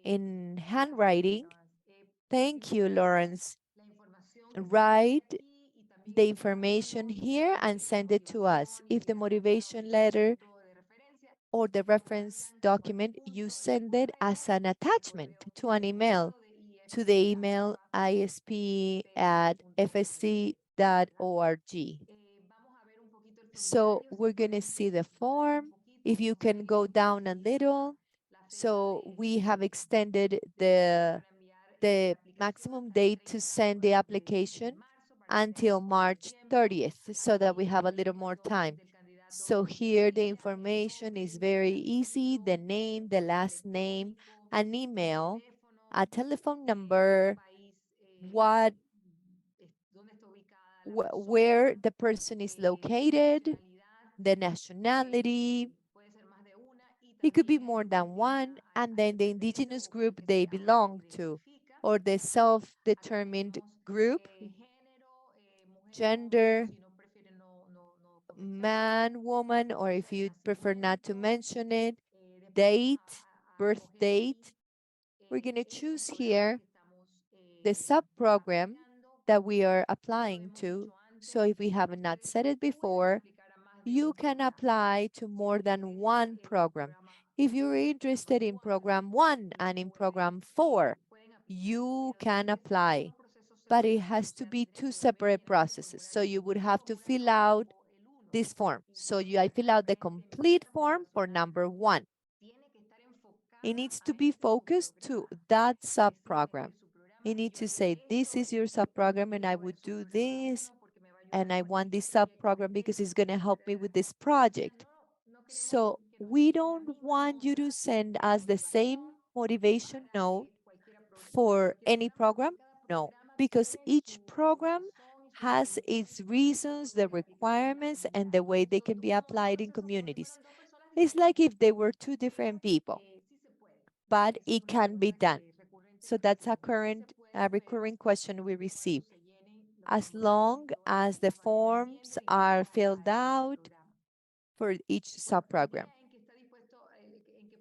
in handwriting. Thank you, Lawrence. Write the information here and send it to us. If the motivation letter or the reference document, you send it as an attachment to an email, to the email isp@fsc.org. So we're going to see the form. If you can go down a little. So we have extended the maximum date to send the application until March 30th so that we have a little more time. So here the information is very easy, the name, the last name, an email, a telephone number, where the person is located, the nationality. It could be more than one, and then the indigenous group they belong to, or the self-determined group, gender, man, woman, or if you prefer not to mention it, date, birth date. We're going to choose here the sub-program that we are applying to. So if we have not said it before, you can apply to more than one program. If you're interested in program 1 and in program 4, you can apply, but it has to be two separate processes. So you would have to fill out this form. So I fill out the complete form for number 1. It needs to be focused to that sub-program. You need to say, this is your sub-program and I would do this, and I want this sub-program because it's going to help me with this project. So we don't want you to send us the same motivation note for any program. No, because each program has its reasons, the requirements, and the way they can be applied in communities. It's like if they were two different people, but it can be done. So that's a recurring question we receive. As long as the forms are filled out for each sub-program.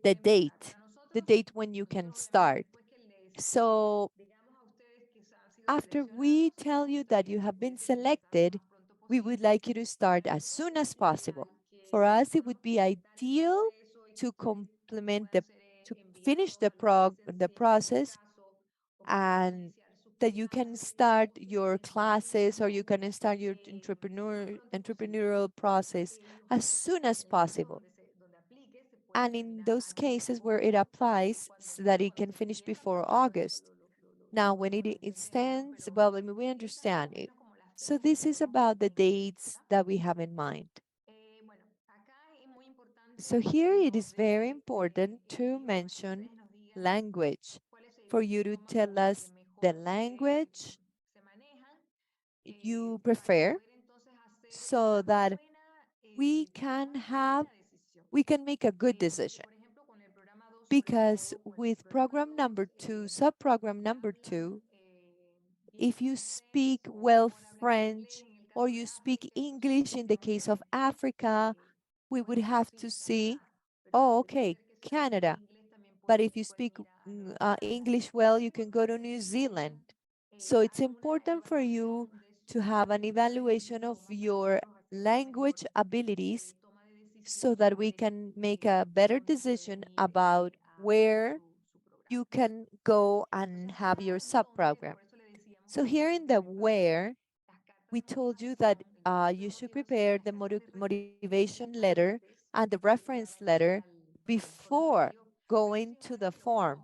The date when you can start. So after we tell you that you have been selected, we would like you to start as soon as possible. For us, it would be ideal to to finish the process and that you can start your classes or you can start your entrepreneurial process as soon as possible. And in those cases where it applies, so that it can finish before August. Now, when it extends, well, I mean, we understand it. So this is about the dates that we have in mind. So here it is very important to mention language, for you to tell us the language you prefer so that we can make a good decision. Because with program number 2, sub-program number 2, if you speak well French or you speak English in the case of Africa, we would have to see, oh, okay, Canada. But if you speak English well, you can go to New Zealand. So it's important for you to have an evaluation of your language abilities so that we can make a better decision about where you can go and have your sub-program. So here in the where, we told you that you should prepare the motivation letter and the reference letter before going to the form.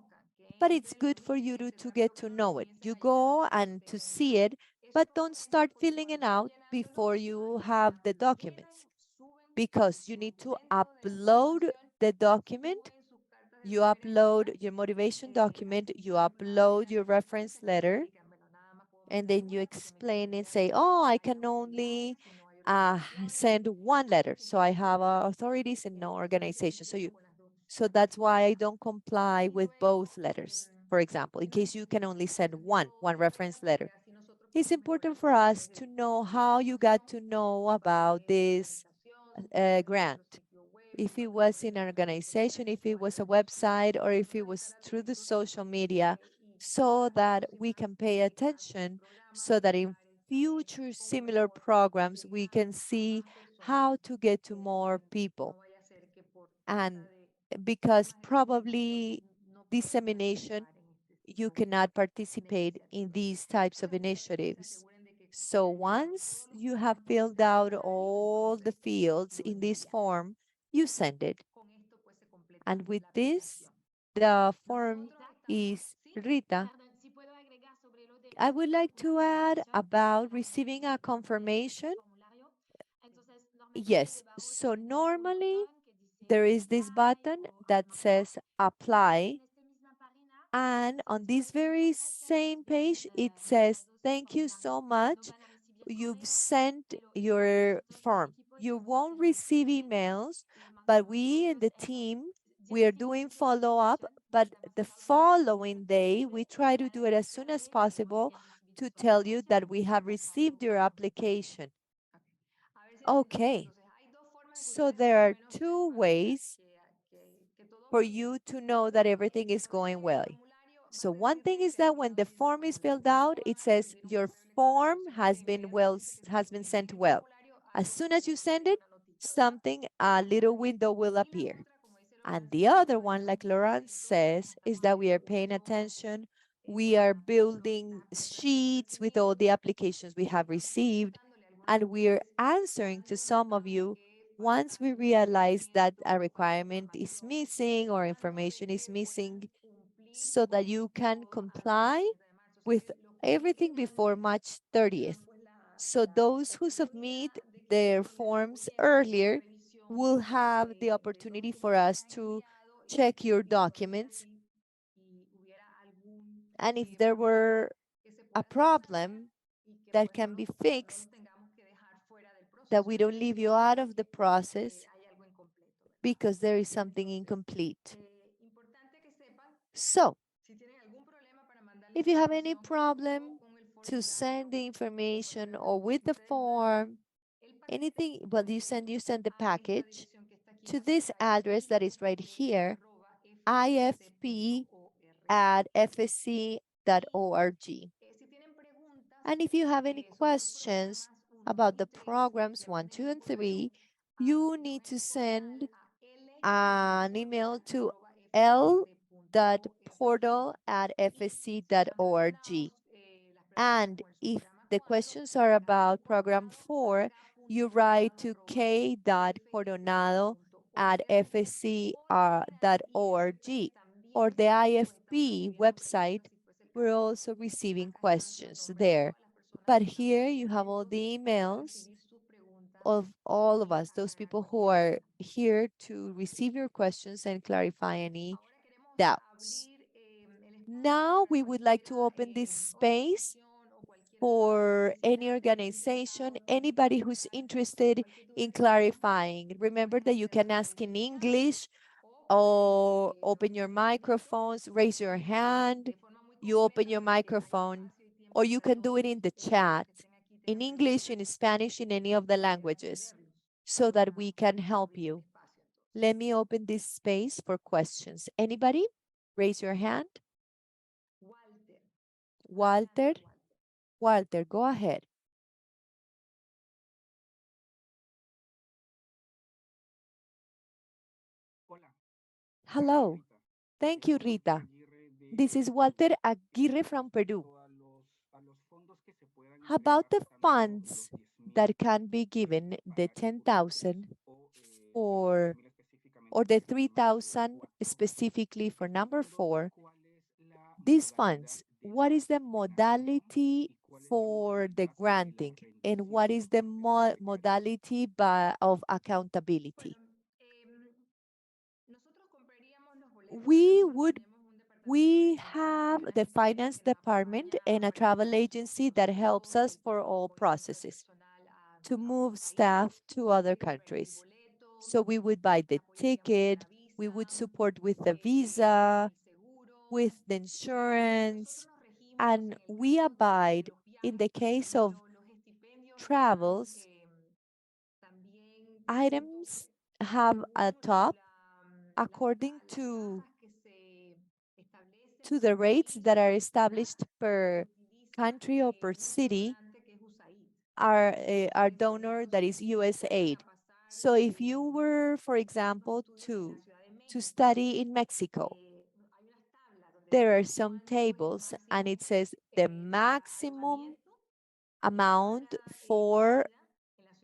But it's good for you to get to know it. You go and to see it, but don't start filling it out before you have the documents, because you need to upload the document. You upload your motivation document, you upload your reference letter, and then you explain and say, oh, I can only send one letter. So I have authorities and no organization. So that's why I don't comply with both letters, for example, in case you can only send one reference letter. It's important for us to know how you got to know about this grant. If it was in an organization, if it was a website, or if it was through the social media, so that we can pay attention, so that in future similar programs, we can see how to get to more people. And because probably dissemination, you cannot participate in these types of initiatives. So once you have filled out all the fields in this form, you send it. And with this, the form is Rita. Perdón, si puedo agregar sobre lo de I would like to add confirmación, about cuando receiving a el confirmation. formulario. Entonces, normalmente Yes, debajo so tiene un normally botón que dice there is this apply button o that upload. says apply. En esta misma página, And on this después de very hacer same page, it says, rellenados el thank you formulario, so no much. van a recibir You've correo, sent pero your nosotros como form. equipo You estamos won't haciendo receive seguimiento, emails, le but mandamos we in correos, the entonces team, we are ya que doing existe esta follow-up, situación, but estamos the trabajando para que following sea day, we posible y try to ya do it as soon as hoy hemos possible bien recibido to su tell you confirmación that we y have ya está todo received your correcto. application. Okay, so there are two ways for you to know that everything is going well. So one thing is that when the form is filled out, it says your form has been sent well. As soon as you send it, a little window will appear. And the other one, like Laurent says, is that we are paying attention. We are building sheets with all the applications we have received, and we're answering to some of you once we realize that a requirement is missing or information is missing, so that you can comply with everything before March 30th. So those who submit their forms earlier will have the opportunity for us to check your documents. And if there were a problem that can be fixed, that we don't leave you out of the process because there is something incomplete. So if you have any problem to send the information or with the form, anything, well, you send the package to this address that is right here, ifp@fsc.org. And if you have any questions about the programs 1, 2, and 3, you need to send an email to l.portal@fsc.org. And if the questions are about program 4, you write to k.coronado@fsc.org, or the IFP website. We're also receiving questions there. But here you have all the emails of all of us, those people who are here to receive your questions and clarify any doubts. Now we would like to open this space for any organization, anybody who's interested in clarifying. Remember that you can ask in English or open your microphones, raise your hand, you open your microphone, or you can do it in the chat, in English, in Spanish, in any of the languages, so that we can help you. Let me open this space for questions. Anybody? Raise your hand. Walter? Walter, go ahead. Hello. Thank you, Rita. This is Walter Aguirre from Peru. How about the funds that can be given, the 10,000 for, or the 3,000 specifically for number 4, these funds, what is the modality for the granting and what is the modality of accountability? We would We have the finance department and a travel agency that helps us for all processes to move staff to other countries. So we would buy the ticket, we would support with the visa, with the insurance, and we abide in the case of travels, items have a top according to the rates that are established per country or per city. Our donor, that is USAID. So if you were, for example, to study in Mexico, there are some tables and it says the maximum amount for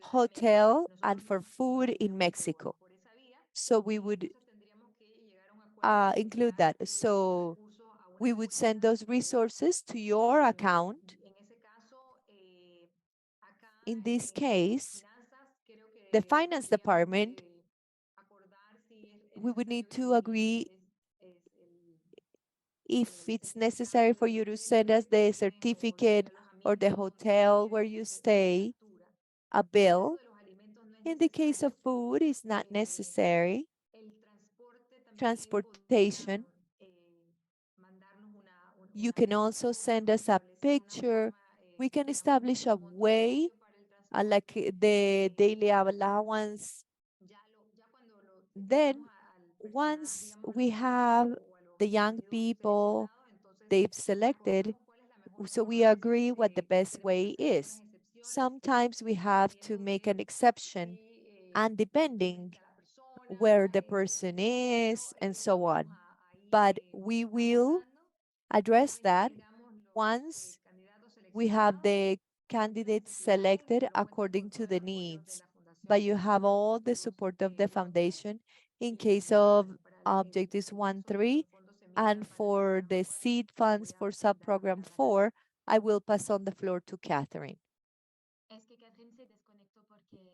hotel and for food in Mexico. So we would include that. So we would send those resources to your account. In this case, the finance department, we would need to agree if it's necessary for you to send us the certificate or the hotel where you stay, a bill. In the case of food, it's not necessary. Transportation, you can also send us a picture. We can establish a way, like the daily allowance. Then, once we have the young people they've selected, so we agree what the best way is. Sometimes we have to make an exception, and depending where the person is and so on. But we will address that once we have the candidates selected according to the needs. But you have all the support of the foundation in case of objectives 1, 3, and for the seed funds for subprogram 4, I will pass on the floor to Catherine.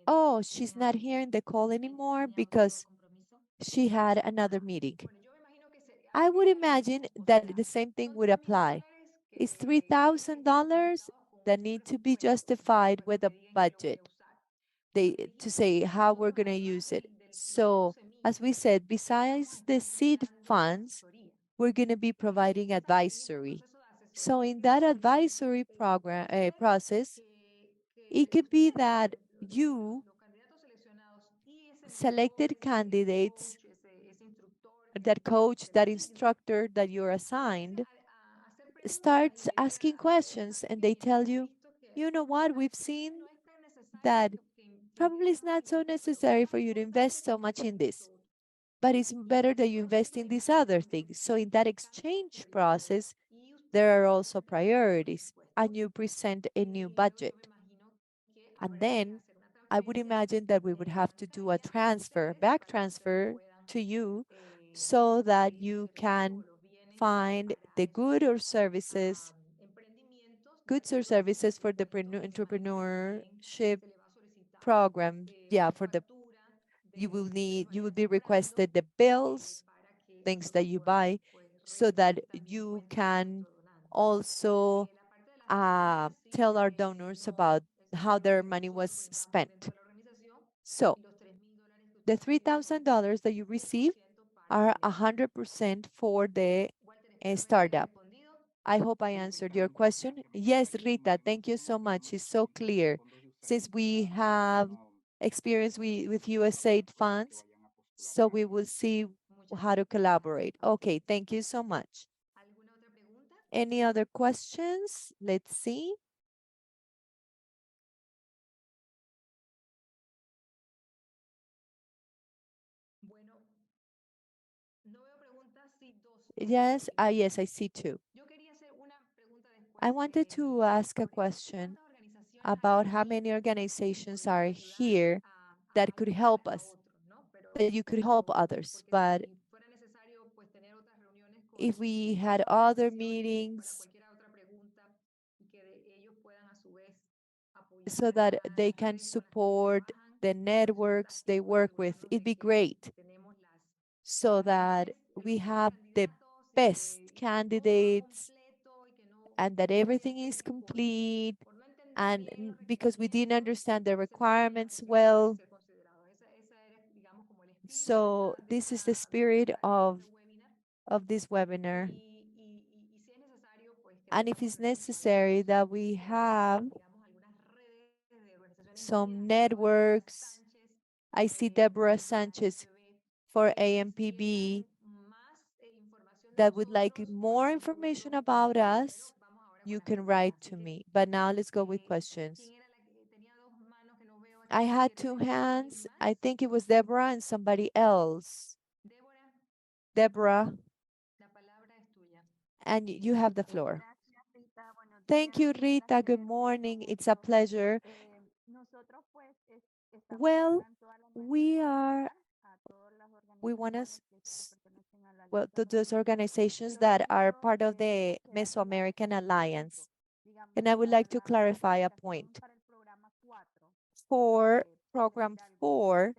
Oh, she's not here in the call anymore because she had another meeting. I would imagine that the same thing would apply. It's $3,000 that need to be justified with a budget. To say how we're going to use it. So as we said, besides the seed funds, we're going to be providing advisory. So in that advisory program process, it could be that you selected candidates, that coach, that instructor that you're assigned, starts asking questions and they tell you, you know what, we've seen that probably it's not so necessary for you to invest so much in this, but it's better that you invest in these other things. So in that exchange process, there are also priorities and you present a new budget. And then I would imagine that we would have to do a transfer, back transfer to you so that you can find the goods or services for the entrepreneurship program. Yeah, you will be requested the bills, things that you buy, so that you can also tell our donors about how their money was spent. So the $3,000 that you receive are 100% for the startup. I hope I answered your question. Yes, Rita, thank you so much. It's so clear. Since we have experience with USAID funds, so we will see how to collaborate. Okay, thank you so much. Any other questions? Let's see. Yes, yes, I see two. I wanted to ask a question about how many organizations are here that could help us, that you could help others. But if we had other meetings so that they can support the networks they work with, it'd be great so that we have the best candidates and that everything is complete and because we didn't understand the requirements well. So this is the spirit of this webinar. And if it's necessary that we have some networks, I see Deborah Sanchez for AMPB that would like more information about us, you can write to me. But now let's go with questions. I had two hands. I think it was Deborah and somebody else. Deborah, and you have the floor. Thank you, Rita. Good morning. It's a pleasure. Well, we want to, well, to those organizations that are part of the Mesoamerican Alliance. And I would like to clarify a point. For program 4,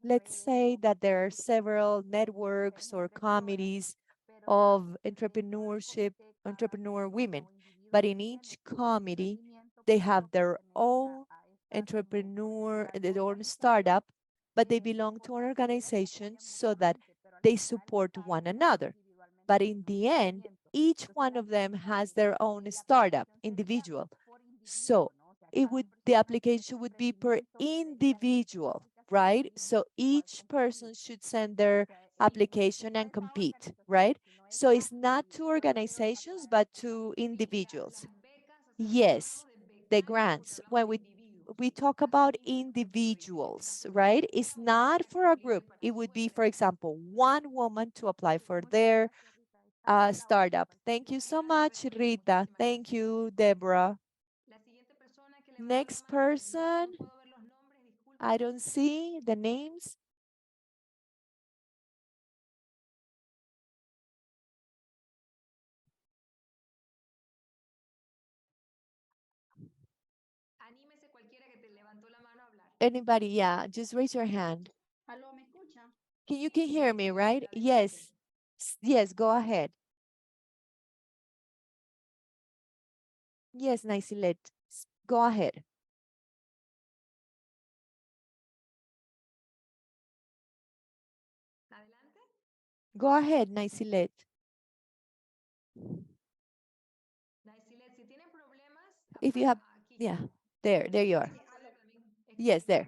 let's say that there are several networks or committees of entrepreneur women, but in each committee, they have their own entrepreneur, their own startup, but they belong to an organization so that they support one another. But in the end, each one of them has their own startup, individual. So the application would be per individual, right? So each person should send their application and compete, right? So it's not two organizations, but two individuals. Yes, the grants. When we talk about individuals, right? It's not for a group. It would be, for example, one woman to apply for their startup. Thank you so much, Rita. Thank you, Deborah. Next person. I don't see the names. Anybody? Yeah, just raise your hand. Can hear me, right? Yes. Yes, go ahead. Yes, Naisilet. Go ahead. Go ahead, Naisilet. If you have, yeah, there you are. Yes, there.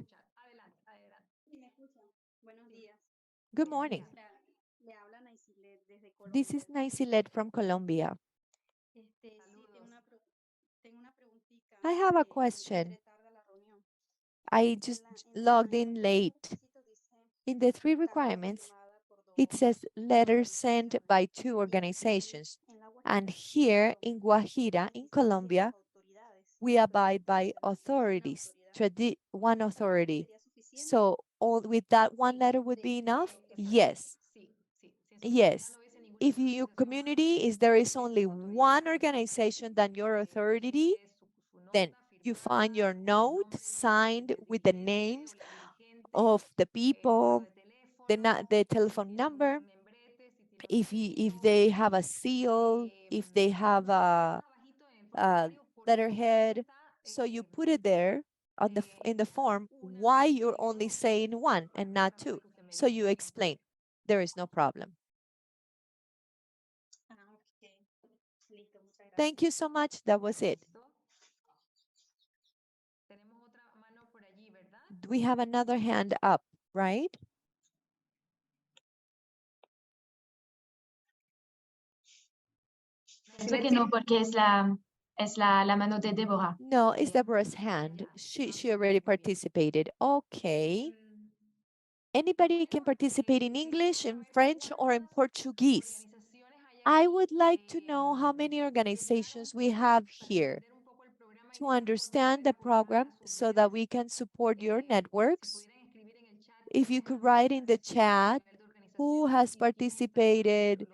Good morning. This is Naisilet from Colombia. I have a question. I just logged in late. In the 3 requirements, it says letters sent by 2 organizations. And here in Guajira, in Colombia, we abide by authorities, one authority. So all with that one letter would be enough? Yes. Yes. If your community is there is only one organization than your authority, then you find your note signed with the names of the people, the telephone number, if they have a seal, if they have a letterhead. So you put it there on in the form why you're only saying one and not two. So you explain. There is no problem. Thank you so much. That was it. We have another hand up, right? Pienso que no, porque es la mano de Deborah. No, it's Deborah's hand. She already participated. Okay. Anybody can participate in English, in French, or in Portuguese. I would like to know how many organizations we have here to understand the program so that we can support your networks. If you could write in the chat who has participated,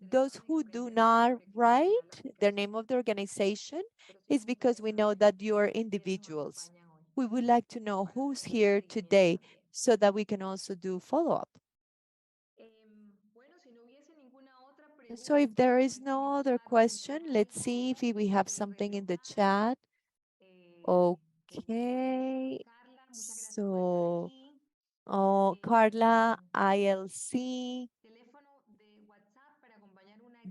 those who do not write the name of the organization is because we know that you are individuals. We would like to know who's here today so that we can also do follow-up. So if there is no other question, let's see if we have something in the chat. Okay. So, oh, Carla, ILC,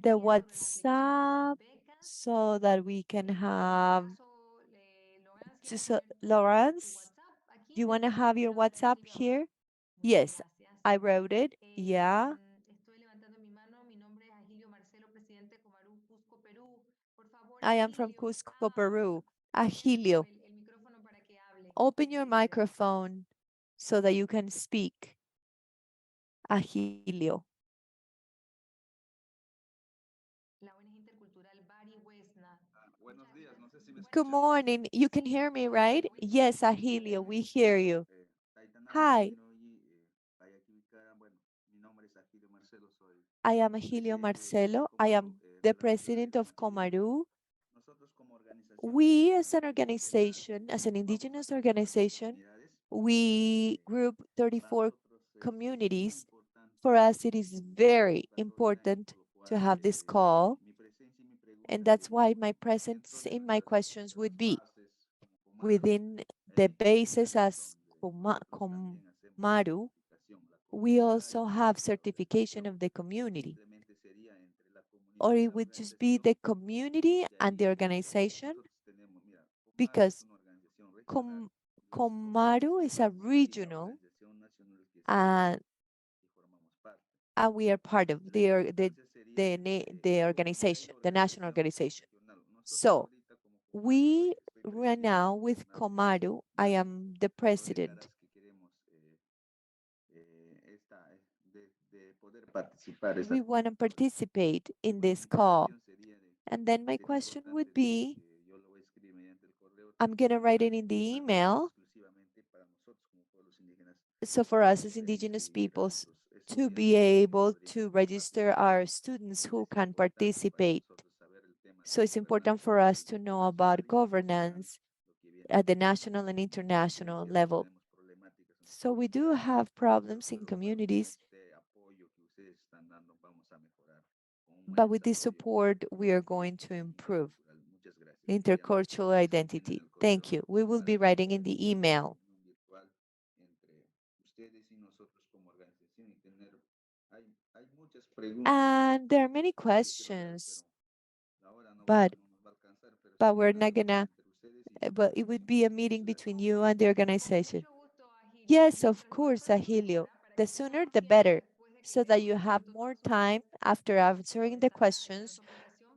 the WhatsApp, so that we can have, so, Lawrence, do you want to have your WhatsApp here? Yes, I wrote it. Yeah. I am from Cusco, Peru. Agilio, open your microphone so that you can speak. Agilio. Good morning. You can hear me, right? Yes, Agilio, we hear you. Hi, I am Agilio Marcelo. I am the president of Comaru. We, as an organization, as an indigenous organization, we group 34 communities. For us, it is very important to have this call, and that's why my presence in my questions would be within the bases as Comaru, we also have certification of the community, or it would just be the community and the organization, because Comaru is a regional, and we are part of the organization, the national organization. So we right now with Comaru, I am the president. We want to participate in this call. And then my question would be, I'm going to write it in the email. So for us as indigenous peoples to be able to register our students who can participate. So it's important for us to know about governance at the national and international level. So we do have problems in communities, but with this support, we are going to improve intercultural identity. Thank you. We will be writing in the email. And there are many questions, but we're not gonna, but it would be a meeting between you and the organization. Yes, of course, Agilio. The sooner, the better, so that you have more time after answering the questions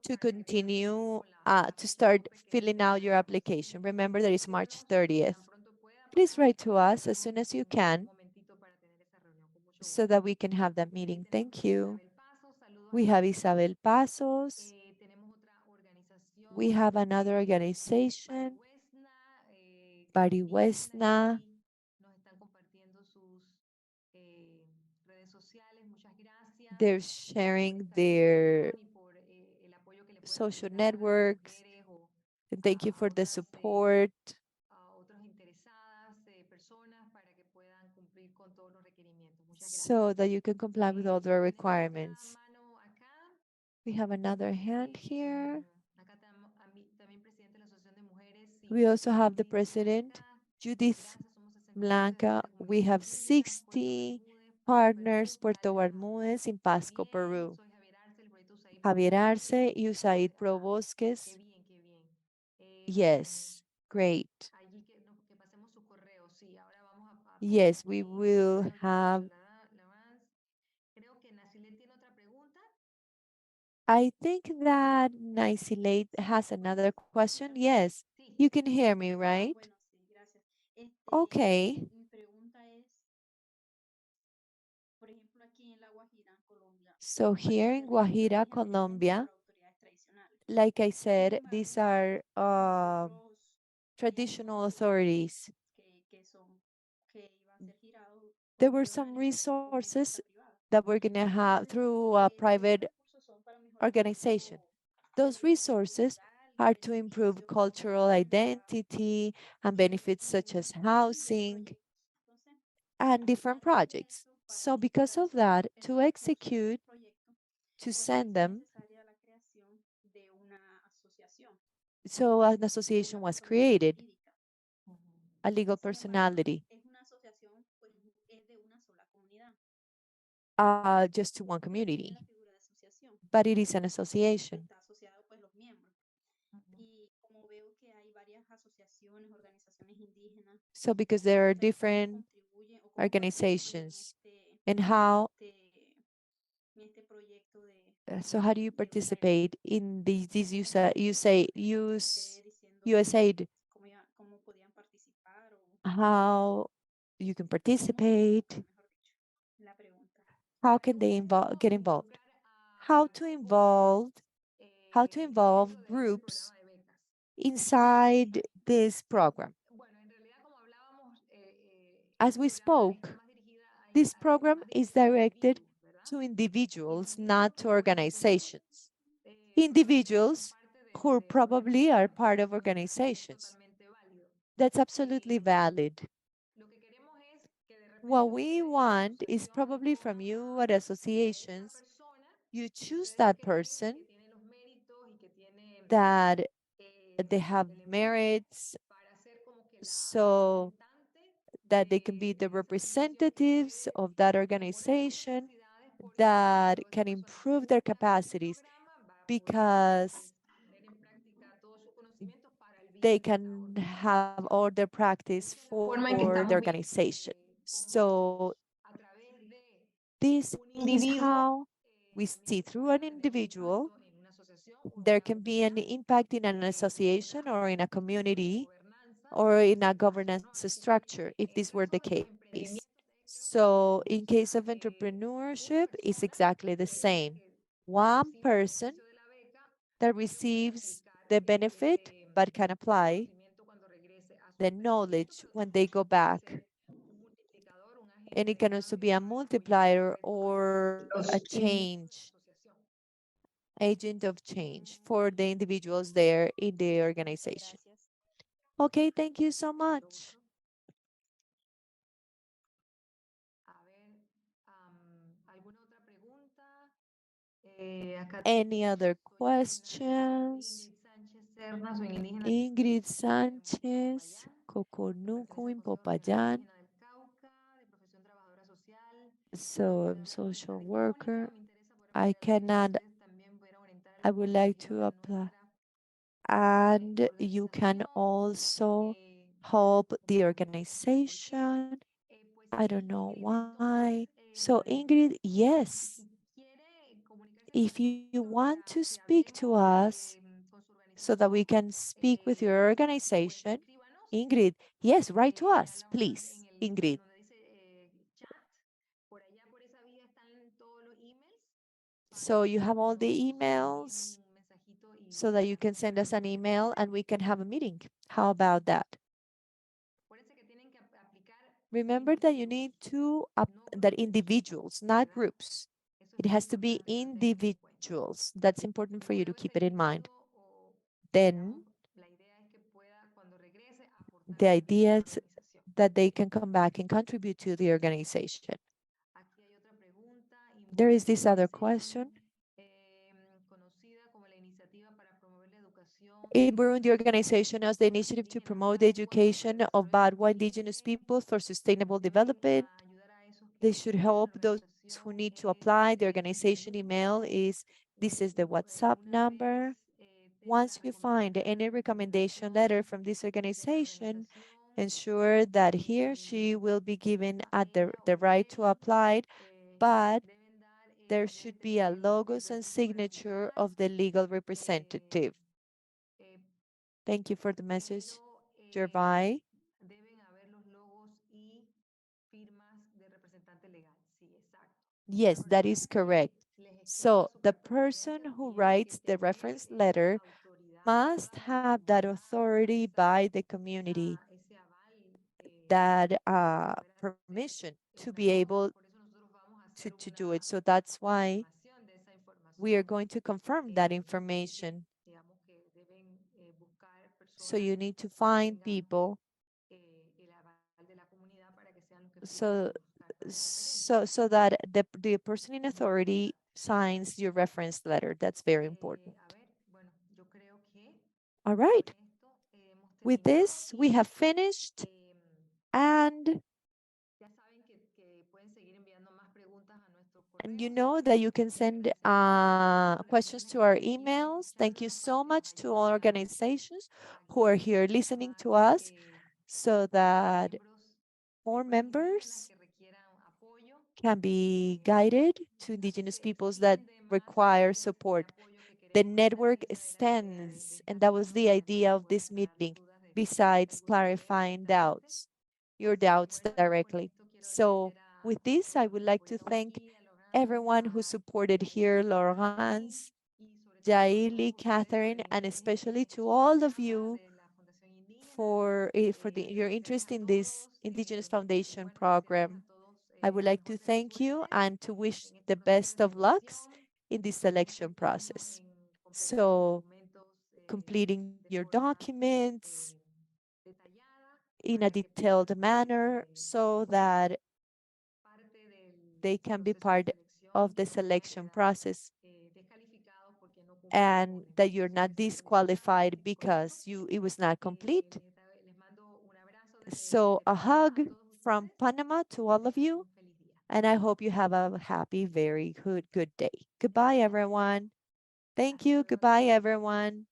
to continue to start filling out your application. Remember that it's March 30th. Please write to us as soon as you can so that we can have that meeting. Thank you. We have Isabel Pasos. We have another organization, Parihuesna. They're sharing their social networks. And thank you for the support so that you can comply with all the requirements. We have another hand here. We also have the president, Judith Blanca. We have 60 partners, Puerto Bermúdez in Pasco, Peru. Javier Arce, Usaid Probosques. Yes, great. Yes, we will have. I think that Naisilate has another question. Yes, you can hear me, right? Okay. So here in Guajira, Colombia, like I said, these are traditional authorities. There were some resources that we're going to have through a private organization. Those resources are to improve cultural identity and benefits such as housing and different projects. So because of that, to execute, to send them, so an association was created, a legal personality, just to one community, but it is an association. So because there are different organizations and so how do you participate in these use USAID? How you can participate? How can they get involved? How to involve how to involve groups inside this program. As we spoke, this program is directed to individuals, not to organizations. Individuals who probably are part of organizations. That's absolutely valid. What we want is probably from you at associations, you choose that person that they have merits so that they can be the representatives of that organization that can improve their capacities because they can have all their practice Forma en for que the estamos viendo organization. So this un is individuo how we see through an individual, there can be an impact in an association or in a community or in a governance structure, if this were the case. So in case of entrepreneurship, it's exactly the same. One person that receives the benefit but can apply the knowledge when they go back. And it can also be a multiplier or a los in- change, agent of change for the individuals there in the organization. Okay, thank you so much. acá Any other Ingrid questions? Sánchez Cernas, soy indígena Ingrid en Sánchez, Popayán, Coconuco pertenece in al Consejo Regional Popayán. Indígena del Cauca, de profesión trabajadora social, So I'm trabajo de social manera electrónica. worker. Me interesa poder I apoyar que cannot, ustedes también pudieran orientar I el would apoyo like dirigido to a apply. nuestra And you can organización. also Como, help como the no entiendo por qué. organization. Pues I don't sí, know Ingrid, why. entonces, So Ingrid, yes, si quiere comunicarse con if you nosotros want to para que speak to hablemos us con su so that we organización, can speak with your pues organization, escríbanos. Ingrid, yes, write to Allá us, la vamos a ver please, en Ingrid. donde dice chat. Por allá, por esa vía están todos los emails para So you que have all the nos envíen emails un mensajito so y that you can hacemos send una us an reunión. email and we can have a meeting. How about that? Acuérdense que tienen que aplicar Remember that you need to, no that grupos, individuals, not ¿verdad? groups. Eso es It muy has to be importante que lo tengan en cuenta. individuals. That's important for you to Luego keep este it in mind. invitado, o, Then digamos, la idea es que pueda, cuando regrese, aportar the también a idea la is organización. that they can come back and contribute to the organization. Aquí hay otra pregunta. There is Invoca this other question. conocida como la iniciativa para promover la educación In Burundi, the organization as the initiative to promote the education of Badwa indigenous people for sustainable development. They should help those who need to apply. The organization email is, this is the WhatsApp number. Once you find any recommendation letter from this organization, ensure that he or she will be given at the right to apply, but there should be a logos and signature of the legal representative. Thank you for the message, Gervais. deben haber los logos y firmas del representante legal. Sí, Yes, that is correct. So the person who writes the reference letter must have that authority by the community, that permission to be able to do it. So that's why we are going to confirm that information. So you need to find people so so that the person in authority signs your reference letter. That's very important. All right. With this, we have finished, and you know that you can send questions to our emails. Thank you so much to all organizations who are here listening to us, so that more members can be guided to Indigenous peoples that require support. The network extends, and that was the idea of this meeting, besides clarifying doubts, your doubts directly. So with this, I would like to thank everyone who supported here, Laurence, Jaili, Catherine, and especially to all of you for your interest in this Indigenous Foundation program. I would like to thank you and to wish the best of lucks in the selection process. So completing your documents in a detailed manner so that they can be part of the selection process, and that you're not disqualified because it was not complete. So a hug from Panama to all of you, and I hope you have a happy, very good day. Goodbye, everyone. Thank you. Goodbye, everyone.